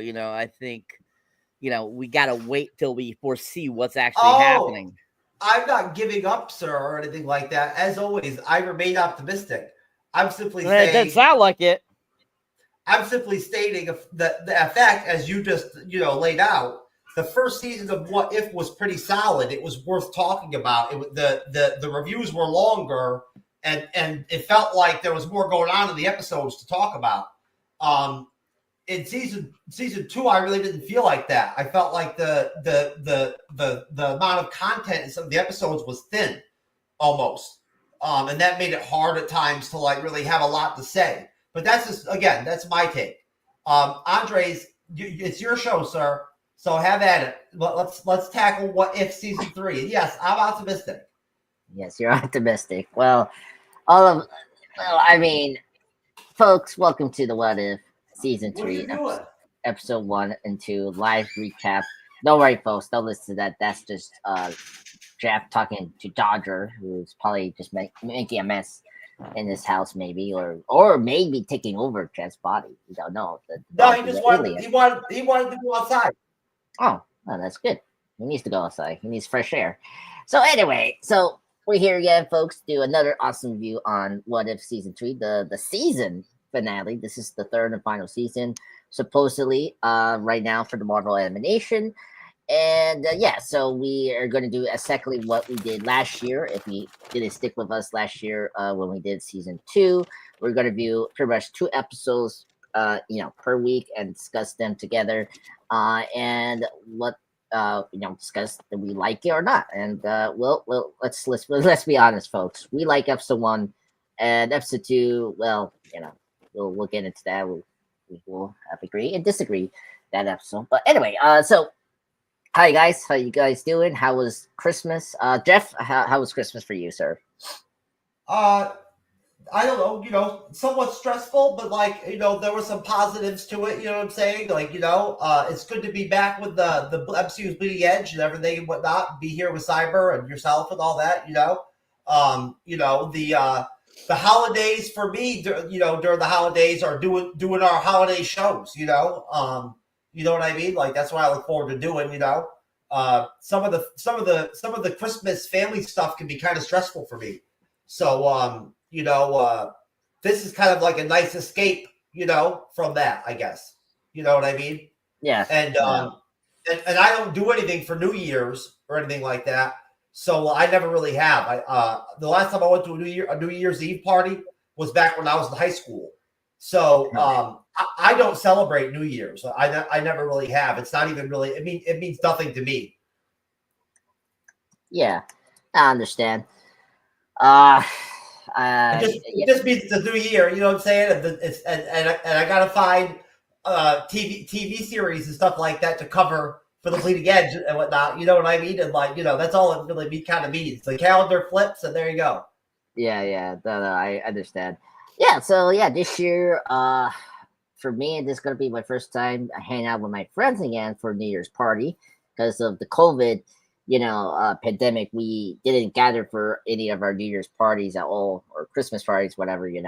So, I think, we got to wait till we foresee what's actually Oh, happening. I'm not giving up, sir, or anything like that. As always, I remain optimistic. I'm simply It saying. doesn't sound like it. I'm simply stating the effect, as you just laid out. The first season of What If was pretty solid. It was worth talking about. The reviews were longer, and it felt like there was more going on in the episodes to talk about. In season 2, I really didn't feel like that. I felt like the amount of content in some of the episodes was thin, almost, and that made it hard at times to really have a lot to say. But that's just, again, that's my take. Andres, it's your show, sir. So have at it. Let's tackle What If season 3. And yes, I'm optimistic. Yes, you're optimistic. Well, I mean, folks, welcome to the What If season 3, episode 1 and 2 live recap. Don't worry, folks. Don't listen to that. That's just Jeff talking to Dodger, who's probably just making a mess in his house, maybe, or maybe taking over Jeff's body. We don't know. No, he just wanted to go outside. Oh, that's good. He needs to go outside. He needs fresh air. So anyway, we're here again, folks, to do another awesome review on What If season 3, the season finale. This is the third and final season, supposedly, right now for the Marvel animation. And so we are going to do exactly what we did last year. If you didn't stick with us last year when we did season 2, we're going to view pretty much 2 episodes, per week and discuss them together, and what discuss that we like it or not. And let's be honest, folks. We like episode 1, and episode 2. Well, we'll get into that. We'll have agree and disagree that episode. But anyway, so. Hi guys, how you guys doing? How was Christmas? Jeff, how was Christmas for you, sir? I don't know, somewhat stressful, but there were some positives to it, you know what I'm saying? It's good to be back with the MCU's Bleeding Edge and everything and whatnot, be here with Cyber and yourself and all that, the holidays for me, during the holidays are doing our holiday shows, you know what I mean? That's what I look forward to doing, some of the Christmas family stuff can be kind of stressful for me. So, this is kind of like a nice escape, from that, I guess. You know what I mean? Yeah. And and I don't do anything for New Year's or anything like that. So I never really have. The last time I went to a New Year's Eve party was back when I was in high school. So I don't celebrate New Year's. I never really have. It's not even really. It means nothing to me. Yeah, I understand. It just means it's a new year. You know what I'm saying? And I gotta find TV series and stuff like that to cover for the Bleeding Edge and whatnot. You know what I mean? And that's all it really kind of means. The calendar flips, and there you go. Yeah. No, I understand. Yeah, so this year, for me, this is gonna be my first time hanging out with my friends again for New Year's party because of the COVID, pandemic. We didn't gather for any of our New Year's parties at all, or Christmas parties, whatever you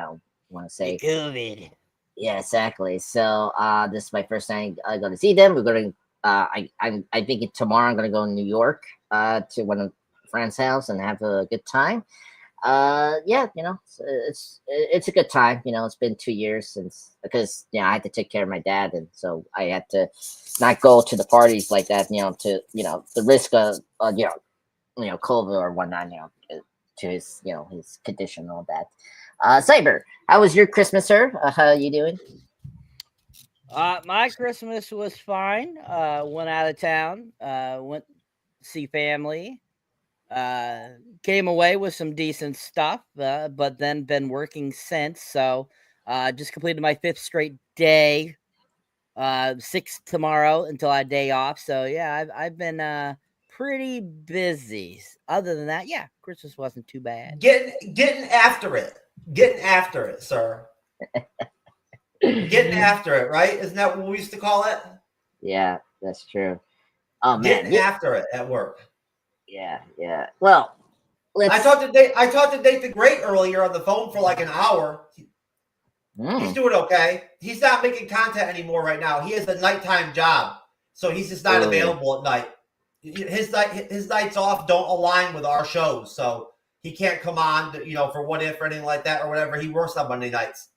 want to say. COVID. Yeah, exactly. So this is my first time I'm going to see them. We're going to. I'm thinking tomorrow I'm going to go to New York to one of a friend's house and have a good time. It's a good time. It's been 2 years because I had to take care of my dad, and so I had to not go to the parties like that. To the risk of COVID or whatnot. To his his condition and all that. Cyber, how was your Christmas, sir? How are you doing? My Christmas was fine. Went out of town. Went to see family. Came away with some decent stuff, but then been working since. So just completed my 5th straight day. 6 tomorrow until I day off. So yeah, I've been pretty busy. Other than that, yeah, Christmas wasn't too bad. Getting after it, sir. Getting after it, right? Isn't that what we used to call it? Yeah, that's true. Oh man, getting after it at work. Yeah. Well, I talked to Nate the Great earlier on the phone for like an hour. He's doing okay. He's not making content anymore right now. He has a nighttime job, so he's just not available at night. His nights off don't align with our shows, so he can't come on, for What If or anything like that or whatever. He works on Monday nights.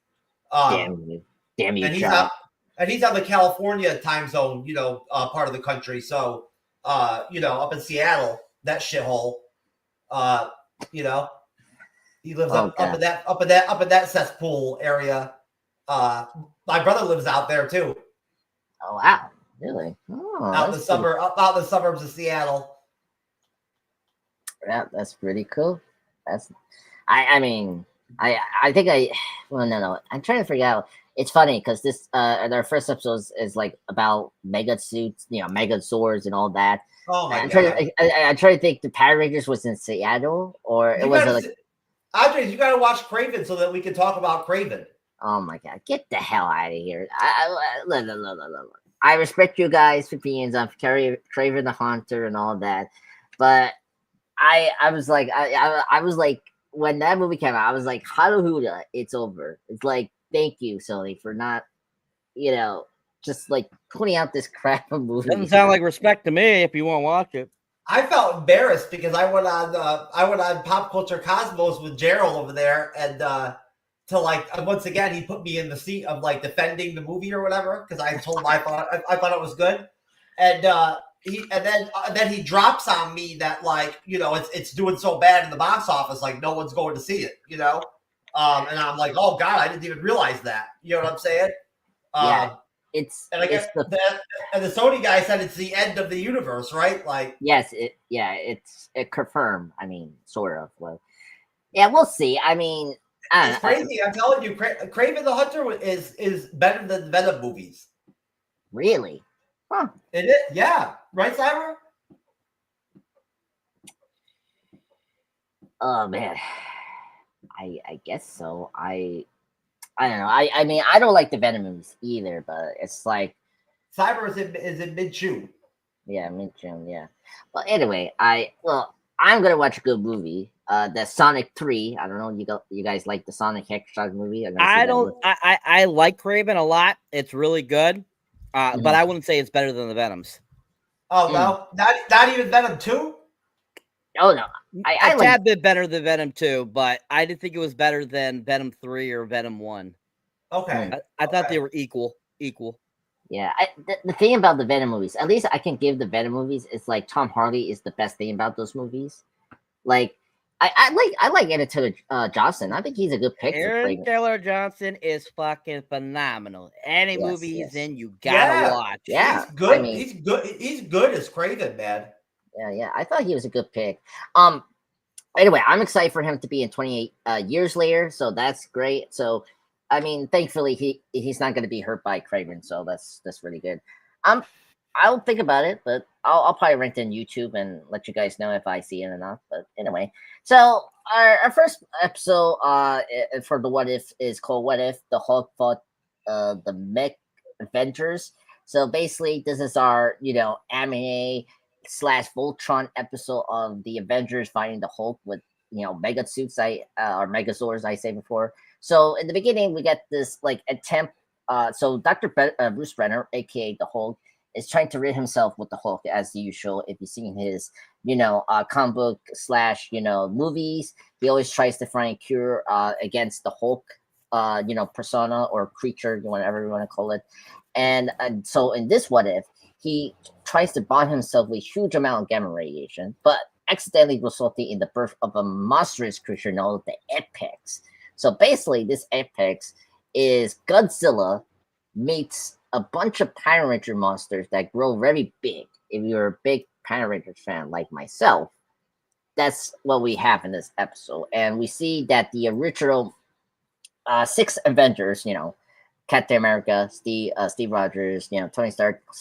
Damn you, and he's on the California time zone, part of the country. So, up in Seattle, that shithole, he lives up in that cesspool area. My brother lives out there too. Oh wow, really? Oh, out in the suburbs of Seattle. Yeah, that's pretty cool. No. I'm trying to figure out. It's funny because this our first episode is like about mega suits, mega swords and all that. Oh my god! I try to think the Power Rangers was in Seattle or it was like. Andres, you got to watch Craven so that we can talk about Craven. Oh my god! Get the hell out of here! I respect you guys' opinions on Craven the Hunter and all that, but I was like, I was like, when that movie came out, I was like, Hallelujah, it's over. It's like, thank you, Sony, for not, just like putting out this crap of movie. Doesn't sound like respect to me. If you want to watch it, I felt embarrassed because I went on Pop Culture Cosmos with Gerald over there, and once again he put me in the seat of like defending the movie or whatever because I told him I thought it was good, and then he drops on me that it's doing so bad in the box office like no one's going to see it, and I'm like, oh god, I didn't even realize that. You know what I'm saying? Yeah. And I guess the Sony guy said it's the end of the universe, right? Like, yes, it confirmed. I mean, sort of. Well, yeah, we'll see. I mean, it's crazy. I'm telling you, Craven the Hunter is better than Venom movies. Really? Huh? It is, yeah. Right, Cyber? Oh man, I guess so. I don't know. I mean, I don't like the Venom movies either, but it's like Cyber is in mid-June. Yeah, mid-June. Yeah. Well, anyway, I'm gonna watch a good movie. The Sonic 3. I don't know. You guys like the Sonic Hedgehog movie? I like Craven a lot. It's really good, but I wouldn't say it's better than the Venoms. Oh no, not even Venom 2. Oh no, I like a bit better than Venom 2, but I didn't think it was better than Venom 3 or Venom 1. Okay, I thought they were equal. Yeah, the thing about the Venom movies, at least I can give the Venom movies, it's like Tom Hardy is the best thing about those movies. Like, I like Aaron Taylor Johnson. I think he's a good pick. Aaron Taylor Johnson is fucking phenomenal. Any movie he's in, you gotta watch. Yeah, he's good. I mean, he's good. He's good as Craven, man. Yeah, I thought he was a good pick. Anyway, I'm excited for him to be in 28 years later, so that's great. So, I mean, thankfully he's not going to be hurt by Craven, so that's really good. I'll think about it, but I'll probably rent it on YouTube and let you guys know if I see it or not. But anyway, so our first episode for the What If is called What If the Hulk Fought the Mech Avengers. So basically, this is our anime / Voltron episode of the Avengers fighting the Hulk with mega suits or megazords I say before. So in the beginning we get this attempt. So Dr. Bruce Banner, aka the Hulk, is trying to rid himself with the Hulk as usual. If you've seen his comic book / movies, he always tries to find a cure against the Hulk persona or creature, whatever you want to call it. And so in this What If, he tries to bond himself with a huge amount of gamma radiation, but accidentally resulting in the birth of a monstrous creature known as the Apex. So basically, this Apex is Godzilla meets a bunch of Power Ranger monsters that grow very big. If you're a big Power Ranger fan like myself, that's what we have in this episode. And we see that the original 6 Avengers, Captain America, Steve Rogers, Tony Stark /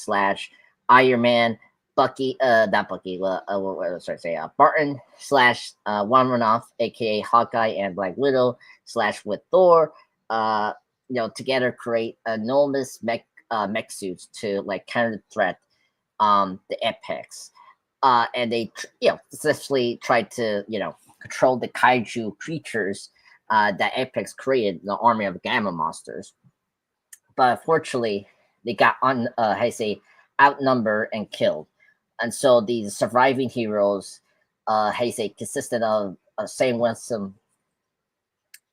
Iron Man, Bucky, not Bucky, Barton / Juan Renoff, aka Hawkeye, and Black Widow / with Thor, together create enormous mech suits to counter the threat, the Apex, and they essentially try to control the kaiju creatures that Apex created the army of gamma monsters. But unfortunately, they got outnumbered and killed. And so these surviving heroes, consisted of Sam Winston,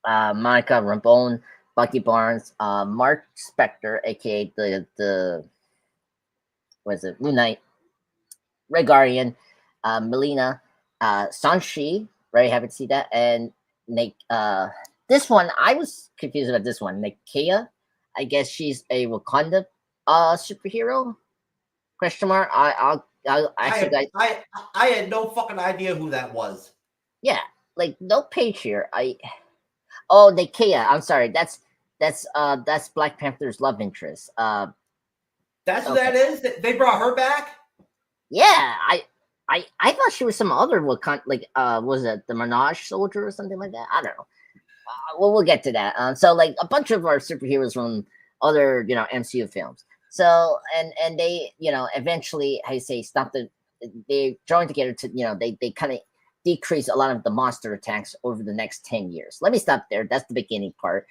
Monica Rambeau, Bucky Barnes, Mark Spector, aka the Moon Knight, Red Guardian, Melina, Sanshi, very happy to see that, and Nick. This one I was confused about. This one, Nakia. I guess she's a Wakanda superhero. Question mark. I'll actually. I had no fucking idea who that was. Yeah, like no page here. Nakia. I'm sorry. That's Black Panther's love interest. That's who that is. They brought her back. Yeah, I thought she was some other Wakanda, was it the Menage soldier or something like that? I don't know. Well, we'll get to that. So like a bunch of our superheroes from other MCU films. So and they eventually they joined together to they kind of decrease a lot of the monster attacks over the next 10 years. Let me stop there. That's the beginning part.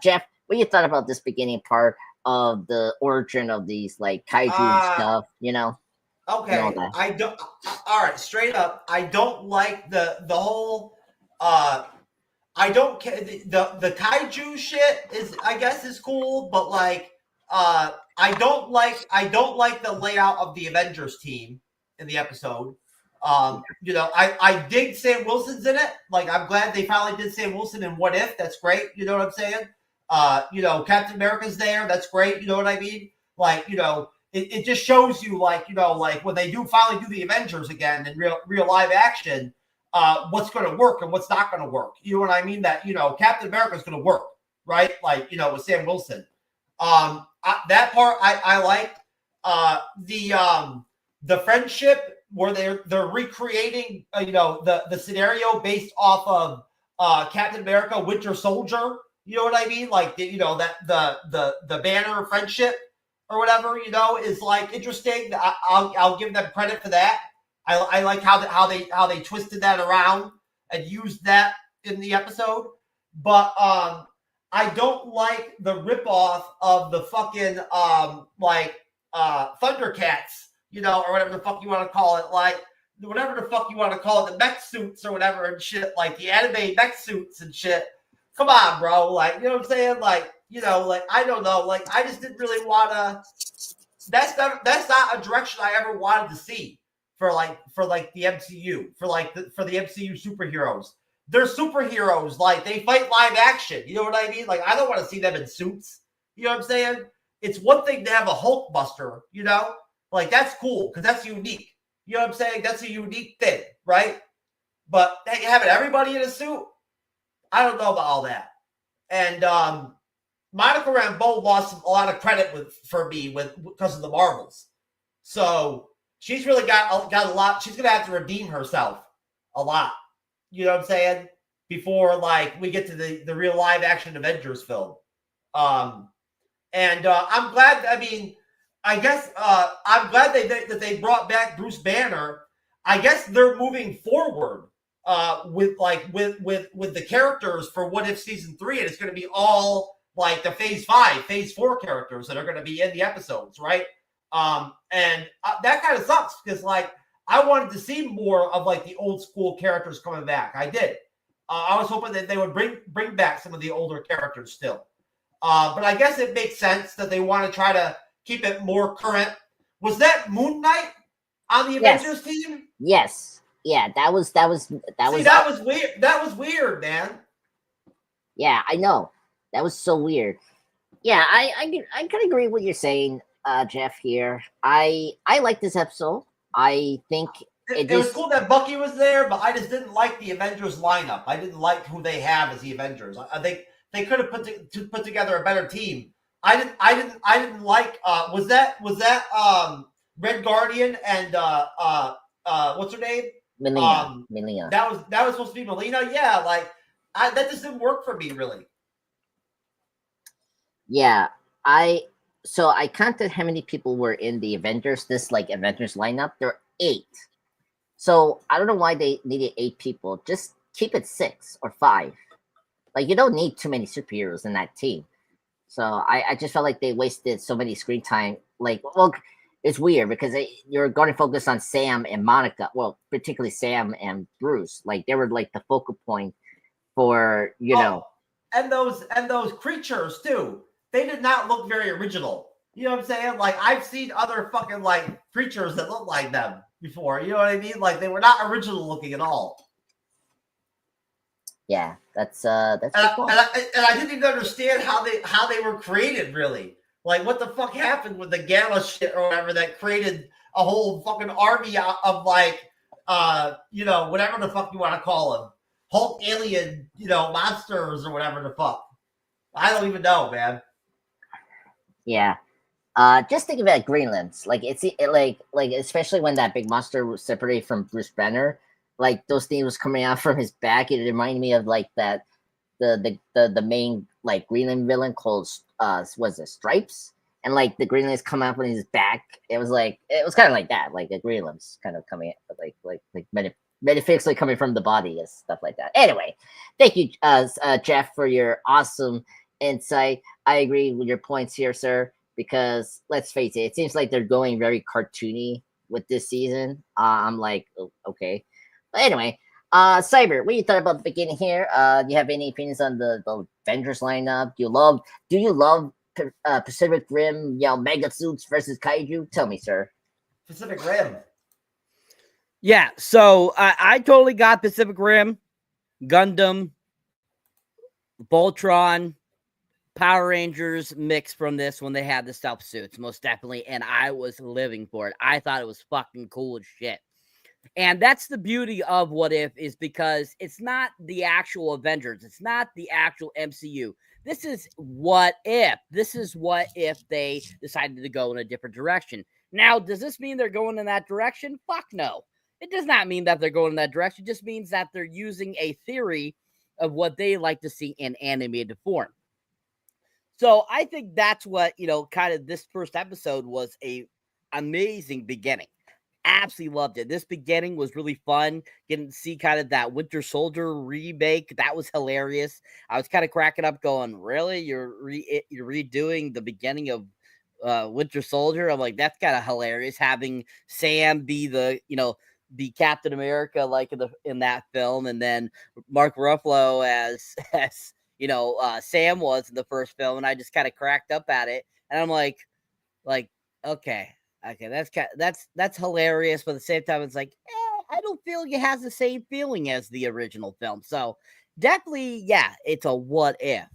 Jeff, what you thought about this beginning part of the origin of these like kaiju and stuff? Okay, I don't. All right, straight up, I don't like the whole. I don't care. The kaiju shit I guess is cool, but like, I don't like the layout of the Avengers team in the episode. I dig Sam Wilson's in it. Like, I'm glad they finally did Sam Wilson in What If. That's great. You know what I'm saying? Captain America's there. That's great. You know what I mean? Like, it just shows you, like, when they do finally do the Avengers again in real live action, what's going to work and what's not going to work. You know what I mean? That, Captain America's going to work, right? Like, with Sam Wilson. That part I liked. The friendship where they're recreating, the scenario based off of Captain America, Winter Soldier. You know what I mean? Like, that the banner of friendship or whatever, is like interesting. I'll give them credit for that. I like how they twisted that around and used that in the episode. But I don't like the ripoff of the fucking Thundercats, or whatever the fuck you want to call it, like whatever the fuck you want to call it, the mech suits or whatever and shit, like the anime mech suits and shit. Come on, bro. Like, you know what I'm saying? Like, like, I don't know. Like, I just didn't really want to. That's not a direction I ever wanted to see for the MCU, for the MCU superheroes. They're superheroes. Like, they fight live action. You know what I mean? Like, I don't want to see them in suits. You know what I'm saying? It's one thing to have a Hulkbuster, like, that's cool because that's unique. You know what I'm saying? That's a unique thing, right? But hey, having everybody in a suit, I don't know about all that. And Monica Rambeau lost a lot of credit because of the Marvels. So she's really got a lot. She's gonna have to redeem herself a lot. You know what I'm saying? Before, like, we get to the real live action Avengers film. I'm glad. I mean, I guess I'm glad that they brought back Bruce Banner. I guess they're moving forward with the characters for What If Season 3, and it's going to be all like the Phase 5, Phase 4 characters that are going to be in the episodes, right? And that kind of sucks because, like, I wanted to see more of, like, the old school characters coming back. I did. I was hoping that they would bring back some of the older characters still. But I guess it makes sense that they want to try to keep it more current. Was that Moon Knight on the Avengers team? Yes. Yeah, that was weird. That was weird, man. Yeah, I know. That was so weird. Yeah, I can agree with what you're saying, Jeff. Here, I like this episode. I think it was cool that Bucky was there, but I just didn't like the Avengers lineup. I didn't like who they have as the Avengers. I think they could have put together a better team. I didn't like. Was that Red Guardian and what's her name? Melina. That was supposed to be Melina. Yeah, like that just didn't work for me really. Yeah, I counted how many people were in the Avengers. This Avengers lineup. There are 8. So I don't know why they needed 8 people. Just keep it 6 or 5. Like, you don't need too many superheroes in that team. So I just felt like they wasted so many screen time. Like, well, it's weird because you're going to focus on Sam and Monica. Well, particularly Sam and Bruce. Like, they were like the focal point for, you know. And those creatures too. They did not look very original. You know what I'm saying? Like, I've seen other fucking like creatures that look like them before. You know what I mean? Like, they were not original looking at all. Yeah, that's and I didn't even understand how they were created, really. Like, what the fuck happened with the gamma shit or whatever that created a whole fucking army of like whatever the fuck you want to call them, Hulk alien, monsters or whatever the fuck. I don't even know, man. Yeah. Just think about Greenlands. Like, like especially when that big monster was separated from Bruce Banner, like those things was coming out from his back. It reminded me of like that the main like Greenland villain called was it Stripes, and like the Greenlands come out from his back. It was kind of like that, like the Greenlands kind of coming like metaphysically coming from the body and stuff like that. Anyway, thank you, Jeff, for your awesome insight. I agree with your points here, sir. Because let's face it, it seems like they're going very cartoony with this season. I'm like, okay. But anyway, Cyber, what do you thought about the beginning here? Do you have any opinions on the Avengers lineup? Do you love Pacific Rim, mega suits versus kaiju? Tell me, sir. Pacific Rim. Yeah, so I totally got Pacific Rim, Gundam, Voltron, Power Rangers mix from this when they had the stealth suits, most definitely, and I was living for it. I thought it was fucking cool as shit. And that's the beauty of What If, is because it's not the actual Avengers. It's not the actual MCU. This is What If. This is what if they decided to go in a different direction. Now, does this mean they're going in that direction? Fuck no. It does not mean that they're going in that direction. It just means that they're using a theory of what they like to see in animated form. So I think that's what, kind of this first episode was a amazing beginning. Absolutely loved it. This beginning was really fun. Getting to see kind of that Winter Soldier remake. That was hilarious. I was kind of cracking up going, really? You're redoing the beginning of Winter Soldier? I'm like, that's kind of hilarious. Having Sam be be Captain America like in that film, and then Mark Ruffalo as Sam was in the first film, and I just kind of cracked up at it, and I'm like, okay, that's hilarious, but at the same time, it's like, I don't feel it has the same feeling as the original film. So definitely, yeah, it's a what if.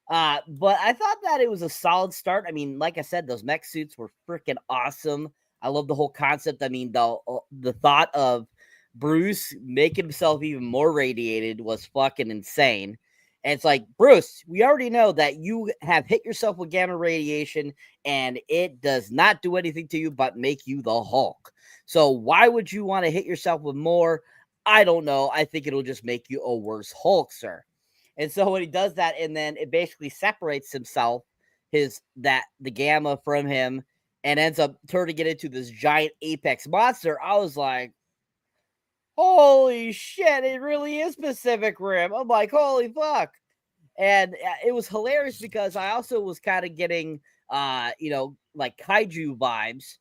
But I thought that it was a solid start. I mean, like I said, those mech suits were freaking awesome. I love the whole concept. I mean, the thought of Bruce making himself even more radiated was fucking insane. And it's like, Bruce, we already know that you have hit yourself with gamma radiation and it does not do anything to you but make you the Hulk. So why would you want to hit yourself with more? I don't know. I think it'll just make you a worse Hulk, sir. And so when he does that, and then it basically separates himself, the gamma from him, and ends up turning it into this giant apex monster, I was like, holy shit, it really is Pacific Rim. I'm like, holy fuck. And it was hilarious because I also was kind of getting, like kaiju vibes,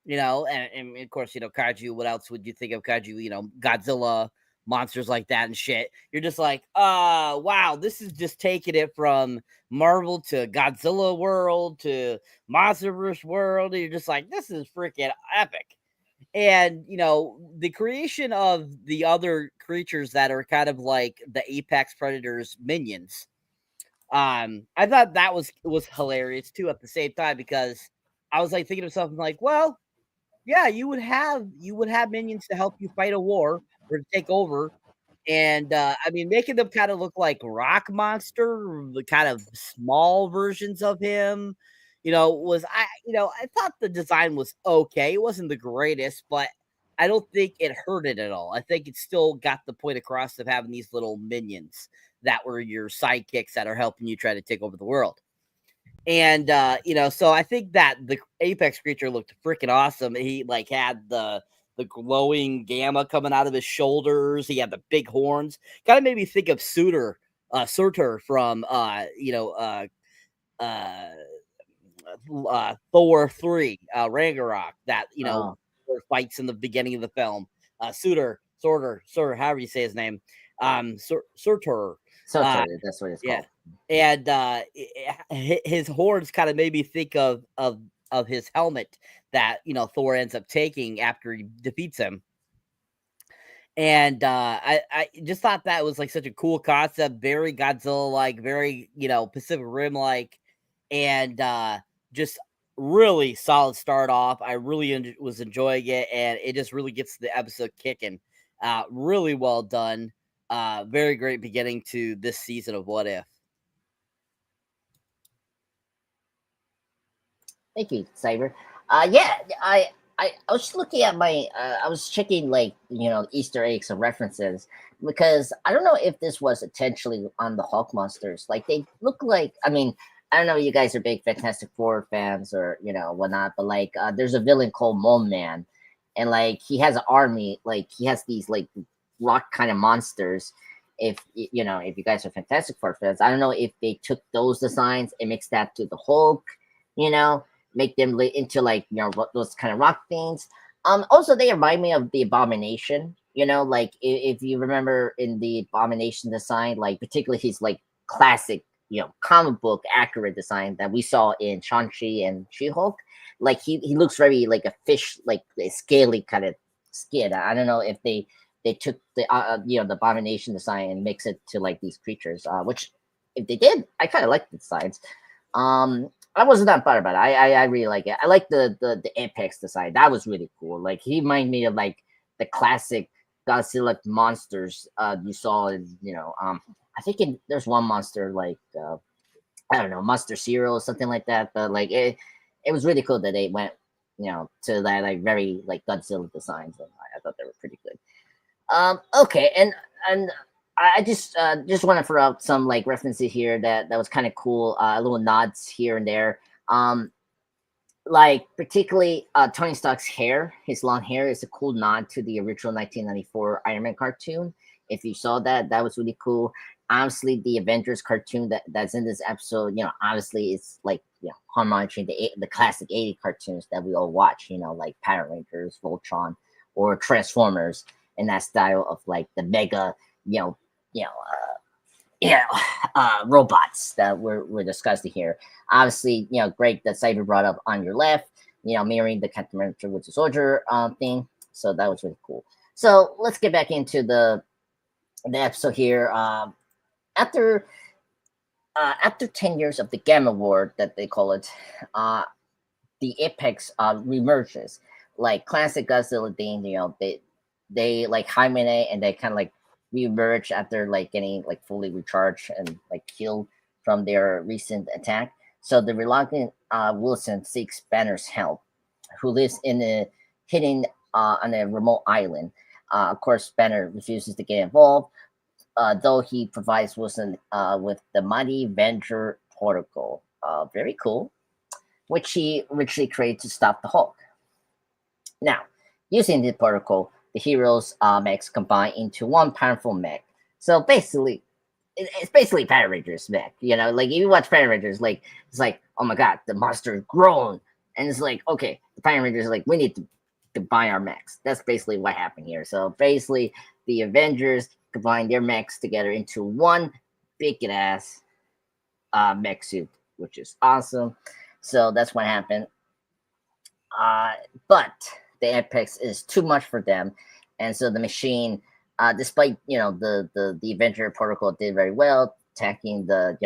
and of course, kaiju, what else would you think of kaiju? Godzilla, monsters like that and shit. You're just like, wow, this is just taking it from Marvel to Godzilla world to Monsterverse world. And you're just like, this is freaking epic. And, the creation of the other creatures that are kind of like the Apex Predators minions. I thought that was hilarious too at the same time, because I was like thinking to myself, like, well, yeah, you would have minions to help you fight a war or to take over. And I mean, making them kind of look like Rock Monster, the kind of small versions of him, I thought the design was okay. It wasn't the greatest, but I don't think it hurt it at all. I think it still got the point across of having these little minions that were your sidekicks that are helping you try to take over the world. And so I think that the Apex creature looked freaking awesome. He like had the glowing gamma coming out of his shoulders. He had the big horns. Kind of made me think of Suitor Surtur from Thor 3, Ragnarok, that Oh, Thor fights in the beginning of the film. Surtur, however you say his name, Surtur. so Uh, that's what it's yeah, called. and his horns kind of made me think of his helmet that Thor ends up taking after he defeats him. And I just thought that was like such a cool concept, very Godzilla like, very Pacific Rim like, and just really solid start off. I really was enjoying it, and it just really gets the episode kicking. Really well done. Very great beginning to this season of What If. Thank you, Cyber. Yeah, I was just looking at my, I was checking like Easter eggs and references because I don't know if this was intentionally on the Hulk monsters. Like they look like, I mean, I don't know if you guys are big Fantastic Four fans or whatnot, but like there's a villain called Mole Man, and like he has an army, like he has these like rock kind of monsters. If if you guys are Fantastic Four fans, I don't know if they took those designs and mixed that to the Hulk, you know make them into like those kind of rock things. Also they remind me of the Abomination. Like if you remember in the Abomination design, like particularly his like classic comic book accurate design that we saw in Shang-Chi and She-Hulk. Like he looks very like a fish, like a scaly kind of skin. I don't know if they took the Abomination design and mix it to like these creatures, which if they did, I kind of like the designs. I wasn't that bad about it. I really like it. I like the Apex design. That was really cool. Like he reminded me of like the classic Godzilla monsters you saw in, I think there's one monster like I don't know, Monster Zero or something like that. But like it was really cool that they went, to that like very like Godzilla designs, and I thought they were pretty good. Okay, and I just want to throw out some like references here that was kind of cool. Little nods here and there. Like particularly Tony Stark's hair, his long hair is a cool nod to the original 1994 Iron Man cartoon. If you saw that, that was really cool. Honestly, the Avengers cartoon that's in this episode, obviously it's like harmonizing the classic 80 cartoons that we all watch, like Power Rangers, Voltron, or Transformers, in that style of like the mega, you know, you know, robots that we're discussing here. Obviously, great that Cyber brought up on your left, mirroring the Captain America Winter Soldier thing. So that was really cool. So let's get back into the episode here. After 10 years of the Gamma War, that they call it, the Apex remerges. Like classic Godzilla thing, they like hibernate and they kind of like reemerge after like getting like fully recharged and like killed from their recent attack. So the reluctant Wilson seeks Banner's help, who lives in a hidden on a remote island. Of course, Banner refuses to get involved, though he provides Wilson with the Mighty Avenger Protocol. Very cool, which he originally created to stop the Hulk. Now, using the protocol, the heroes' mechs combine into one powerful mech. So basically, it's basically Power Rangers mech. Like if you watch Power Rangers, like it's like, oh my god, the monster is grown, and it's like, okay, the Power Rangers are like, we need to buy our mechs. That's basically what happened here. So basically, the Avengers combine their mechs together into one big ass mech suit, which is awesome. So that's what happened. But the Apex is too much for them, and so the machine, despite the Avenger Protocol did very well, attacking the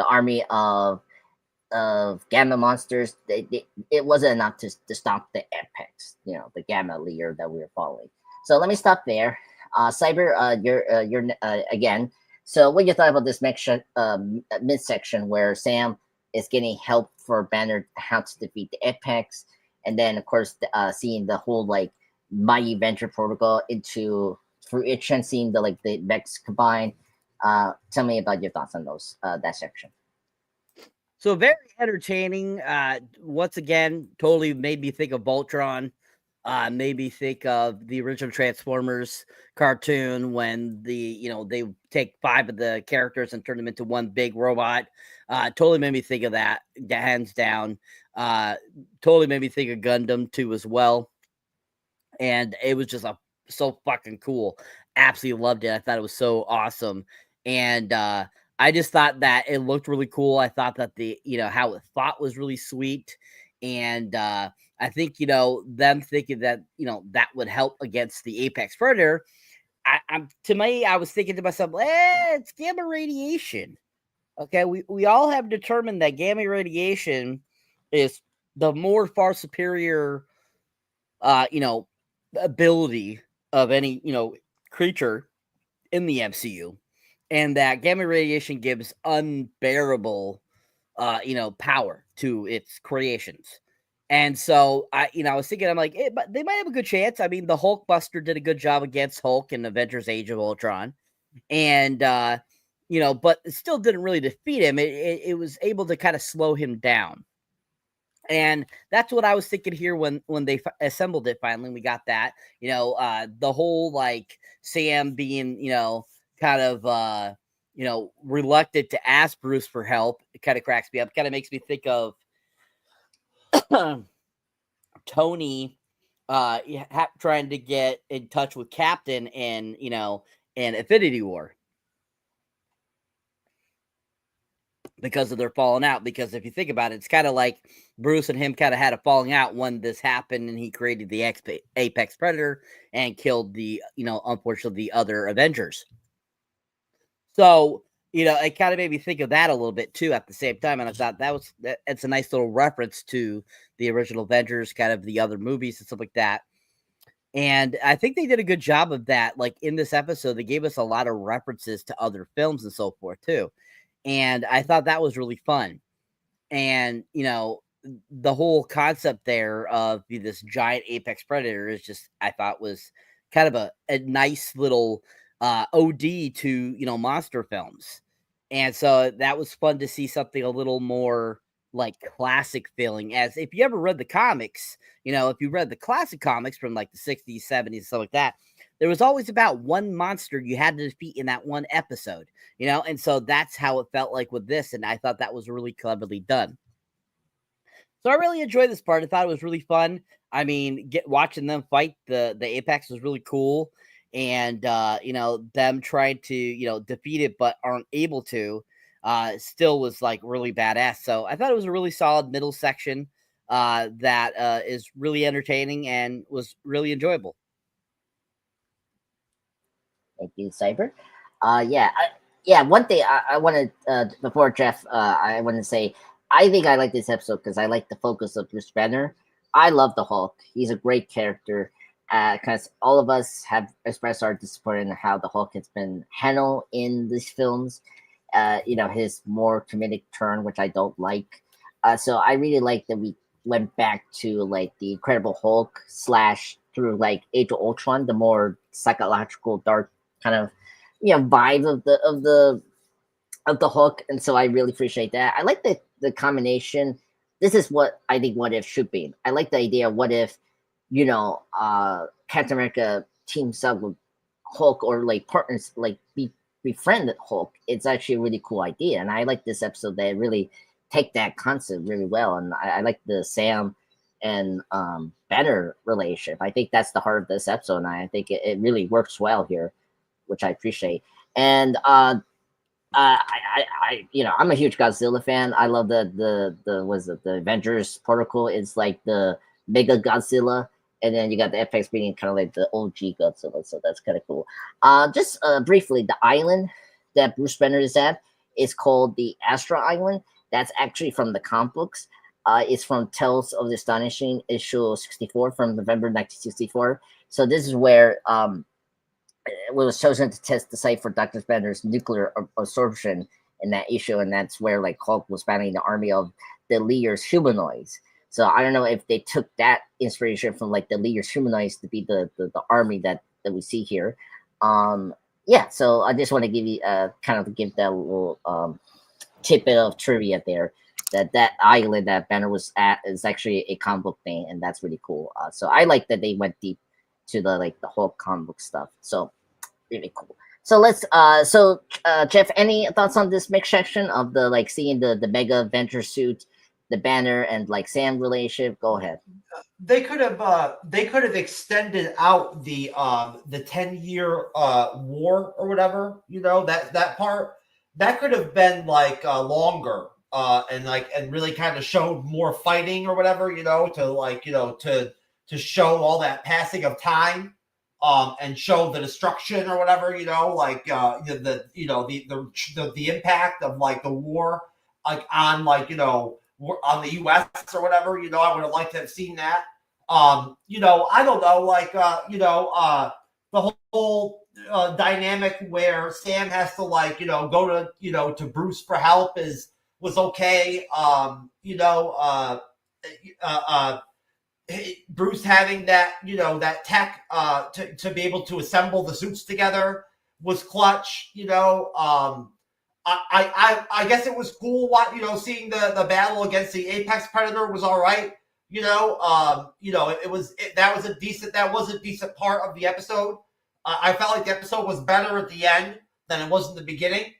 army of Gamma monsters, it wasn't enough to stop the Apex, the Gamma leader that we were following. So let me stop there. Cyber, you're again. So what you thought about this midsection where Sam is getting help for Banner how to defeat the Apex, and then of course seeing the whole like Mighty Venture Protocol into fruition, seeing the mechs combine. Tell me about your thoughts on those that section. So very entertaining. Once again, totally made me think of Voltron. made me think of the original Transformers cartoon when they take 5 of the characters and turn them into one big robot. Totally made me think of that, hands down. Totally made me think of Gundam too as well. And it was just so fucking cool. Absolutely loved it. I thought it was so awesome. And I just thought that it looked really cool. I thought that how it fought was really sweet. And I think, them thinking that, that would help against the Apex Predator. I was thinking to myself, it's gamma radiation. Okay. We all have determined that gamma radiation is the far superior, ability of any, creature in the MCU, and that gamma radiation gives unbearable, power to its creations. And so I was thinking, I'm like, but they might have a good chance. I mean, the Hulkbuster did a good job against Hulk in Avengers Age of Ultron. And, but it still didn't really defeat him. It was able to kind of slow him down. And that's what I was thinking here when they assembled it finally. We got that, the whole like Sam being, kind of, reluctant to ask Bruce for help. It kind of cracks me up. Kind of makes me think of Tony trying to get in touch with Captain in Infinity War. Because of their falling out. Because if you think about it, it's kind of like Bruce and him kind of had a falling out when this happened, and he created the Apex Predator and killed the, unfortunately, the other Avengers. So, it kind of made me think of that a little bit too at the same time. And I thought it's a nice little reference to the original Avengers, kind of the other movies and stuff like that. And I think they did a good job of that. Like in this episode, they gave us a lot of references to other films and so forth too. And I thought that was really fun. And, the whole concept there of this giant Apex Predator is just, I thought was kind of a nice little OD to, monster films. And so that was fun to see something a little more like classic feeling. As if you ever read the comics, if you read the classic comics from like the 60s, 70s, stuff like that, there was always about one monster you had to defeat in that one episode, and so that's how it felt like with this. And I thought that was really cleverly done. So I really enjoyed this part. I thought it was really fun. I mean, watching them fight the Apex was really cool. And, them trying to, defeat it, but aren't able to, still was like really badass. So I thought it was a really solid middle section that is really entertaining and was really enjoyable. Thank you, Cyber. One thing I wanted before Jeff, I want to say I think I like this episode because I like the focus of Bruce Banner. I love the Hulk. He's a great character. Because all of us have expressed our disappointment in how the Hulk has been handled in these films. His more comedic turn, which I don't like. So I really like that we went back to like the Incredible Hulk / through like Age of Ultron, the more psychological, dark kind of vibe of the Hulk, and so I really appreciate that. I like the combination. This is what I think What If should be. I like the idea of what if Captain America teams up with Hulk or like partners, like befriend Hulk. It's actually a really cool idea, and I like this episode that really take that concept really well. And I like the Sam and Banner relationship. I think that's the heart of this episode, and I think it really works well here, which I appreciate. And I'm a huge Godzilla fan. I love the Avengers Protocol. It's like the Mega Godzilla, and then you got the FX being kind of like the OG Godzilla. So that's kind of cool. Just briefly, the island that Bruce Banner is at is called the Astra Island. That's actually from the comic books. It's from Tales of the Astonishing issue 64 from November 1964. So this is where it was chosen to test the site for Dr. Banner's nuclear absorption in that issue, and that's where like Hulk was battling the army of the Lear's humanoids. So I don't know if they took that inspiration from like the Lear's humanoids to be the army that we see here. So I just want to give you kind of give that little tidbit of trivia there. that island that Banner was at is actually a comic book thing, and that's really cool. So I like that they went deep to the whole comic book stuff. So really cool. So let's Jeff, any thoughts on this mix section of the seeing the Mega Avenger suit, the Banner, and Sam relationship? Go ahead. They could have extended out the 10-year war or whatever, that part that could have been longer and really kind of showed more fighting or whatever, to show all that passing of time and show the destruction or whatever, the impact of the war on the US or whatever, I would have liked to have seen that. I don't know, the whole dynamic where Sam has to go to Bruce for help was okay. Bruce having that, that tech to be able to assemble the suits together was clutch, I guess it was cool seeing the battle against the Apex Predator was all right. That was a decent part of the episode. I felt like the episode was better at the end than it was in the beginning.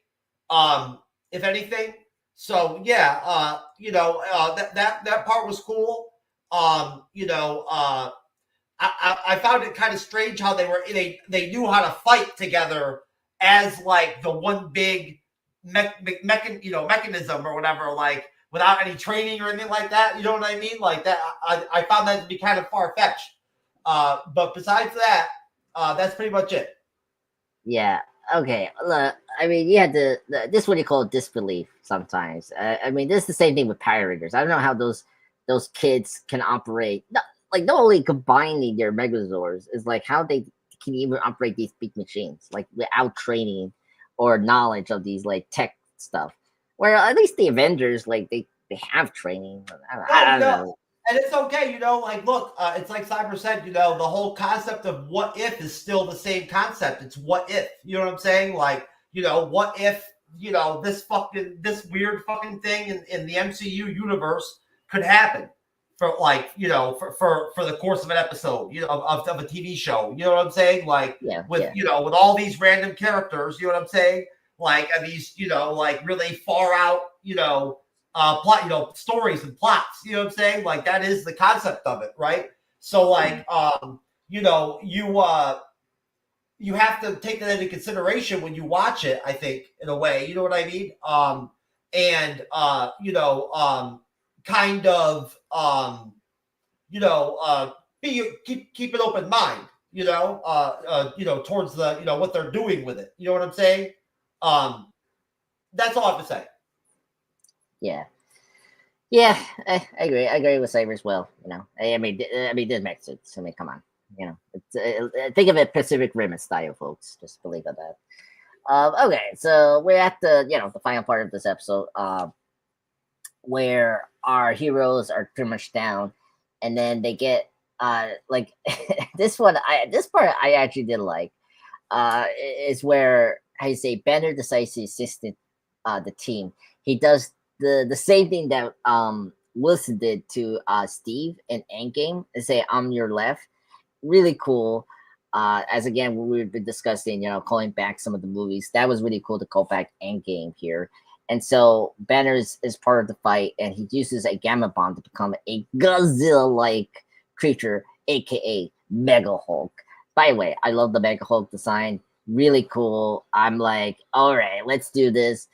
If anything. So yeah, that part was cool. I found it kind of strange how they knew how to fight together as the one big mechanism or whatever, without any training or anything like that. You know what I mean? That I found that to be kind of far-fetched. But besides that, that's pretty much it. Yeah. Okay. Look, I mean, you had this is what you call disbelief sometimes. I mean, this is the same thing with Power Rangers. I don't know how those kids can operate. Not only combining their Megazords, is how they can even operate these big machines, without training or knowledge of these tech stuff. Where at least the Avengers, they have training. I don't know. And it's okay, look, it's like Cyber said, the whole concept of what if is still the same concept. It's what if, you know what I'm saying? What if, this weird fucking thing in the MCU universe could happen for for the course of an episode, of a TV show. You know what I'm saying? With all these random characters, you know what I'm saying? And these, really far out, plot, stories and plots, you know what I'm saying? That is the concept of it, right? So you have to take that into consideration when you watch it, I think, in a way, you know what I mean? Keep an open mind, towards the, what they're doing with it. You know what I'm saying? That's all I have to say. Yeah, I agree. I agree with Saber as well. I mean, this makes sense. I mean, come on. Think of it Pacific Rim style, folks. Just believe in that. Okay, so we're at the the final part of this episode, where our heroes are pretty much down, and then they get this part I actually did like. Is where Banner decides to assist the team. He does the same thing that Wilson did to Steve in Endgame, and say, "I'm your left." Really cool. As again, we've been discussing, calling back some of the movies. That was really cool to call back Endgame here. And so Banner is part of the fight, and he uses a gamma bomb to become a Godzilla-like creature, aka Mega Hulk. By the way, I love the Mega Hulk design. Really cool. I'm like, all right, let's do this.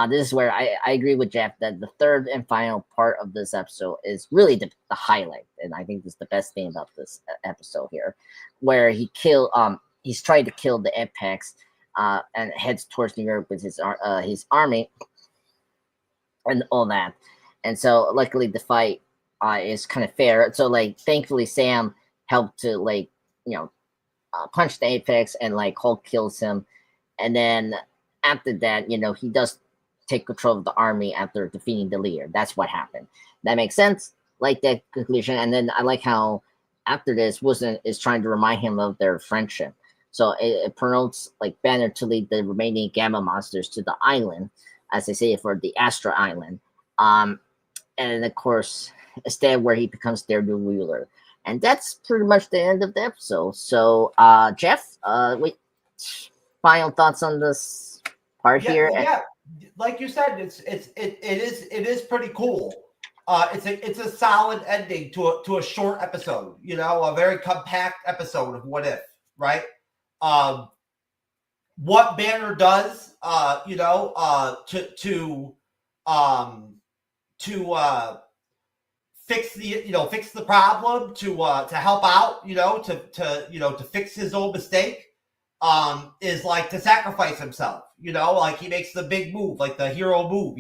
This is where I agree with Jeff that the third and final part of this episode is really the highlight, and I think this is the best thing about this episode here, where he's trying to kill the Apex, and heads towards New York with his army and all that. And so luckily the fight is kind of fair. So thankfully Sam helped to punch the Apex, and Hulk kills him, and then after that, he does take control of the army after defeating the leader. That's what happened. That makes sense. Like that conclusion. And then I like how after this, Wilson is trying to remind him of their friendship. So it promotes Banner to lead the remaining Gamma monsters to the island, as they say, for the Astra Island. and of course, instead where he becomes their new ruler. And that's pretty much the end of the episode. So, Jeff, wait, final thoughts on this part here? Yeah, like you said, it is pretty cool. It's a solid ending to a short episode. You know, a very compact episode of What If, right? What Banner does, to fix the problem, to help out, to fix his own mistake, is like to sacrifice himself, like he makes the big move, like the hero move,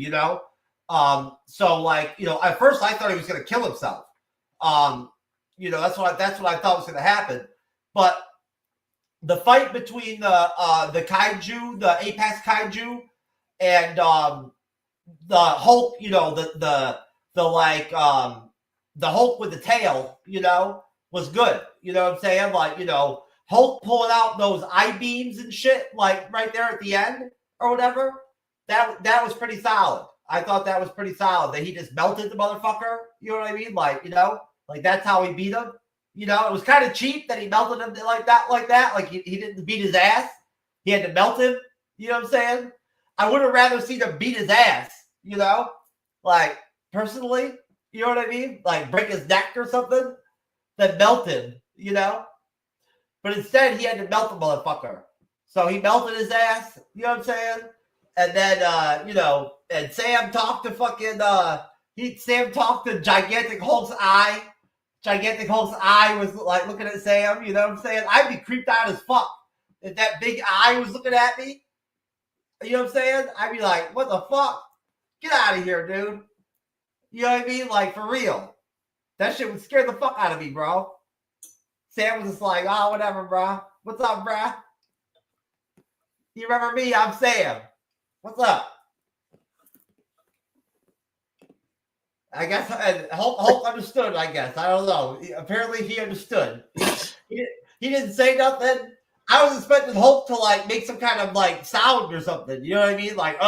so like, at first I thought he was going to kill himself. That's what I thought was going to happen. But the fight between the kaiju, the Apex kaiju, and the Hulk, the Hulk with the tail, was good. You know what I'm saying? Like, Hulk pulling out those I-beams and shit, like right there at the end or whatever. That was pretty solid. I thought that was pretty solid. That he just melted the motherfucker. You know what I mean? Like, like that's how he beat him. It was kind of cheap that he melted him like that. Like he didn't beat his ass. He had to melt him. You know what I'm saying? I would have rather seen him beat his ass, like personally, you know what I mean? Like break his neck or something, than melt him, But instead, he had to melt the motherfucker. So he melted his ass, you know what I'm saying? And then, and Sam talked to Sam talked to Gigantic Hulk's eye. Gigantic Hulk's eye was like looking at Sam, you know what I'm saying? I'd be creeped out as fuck if that big eye was looking at me. You know what I'm saying? I'd be like, what the fuck? Get out of here, dude. You know what I mean? Like, for real. That shit would scare the fuck out of me, bro. Sam was just like, oh, whatever, bro. What's up, bro? You remember me? I'm Sam. What's up? I guess Hulk understood, I guess. I don't know. Apparently he understood. He didn't say nothing. I was expecting Hulk to like make some kind of like sound or something. You know what I mean? Like,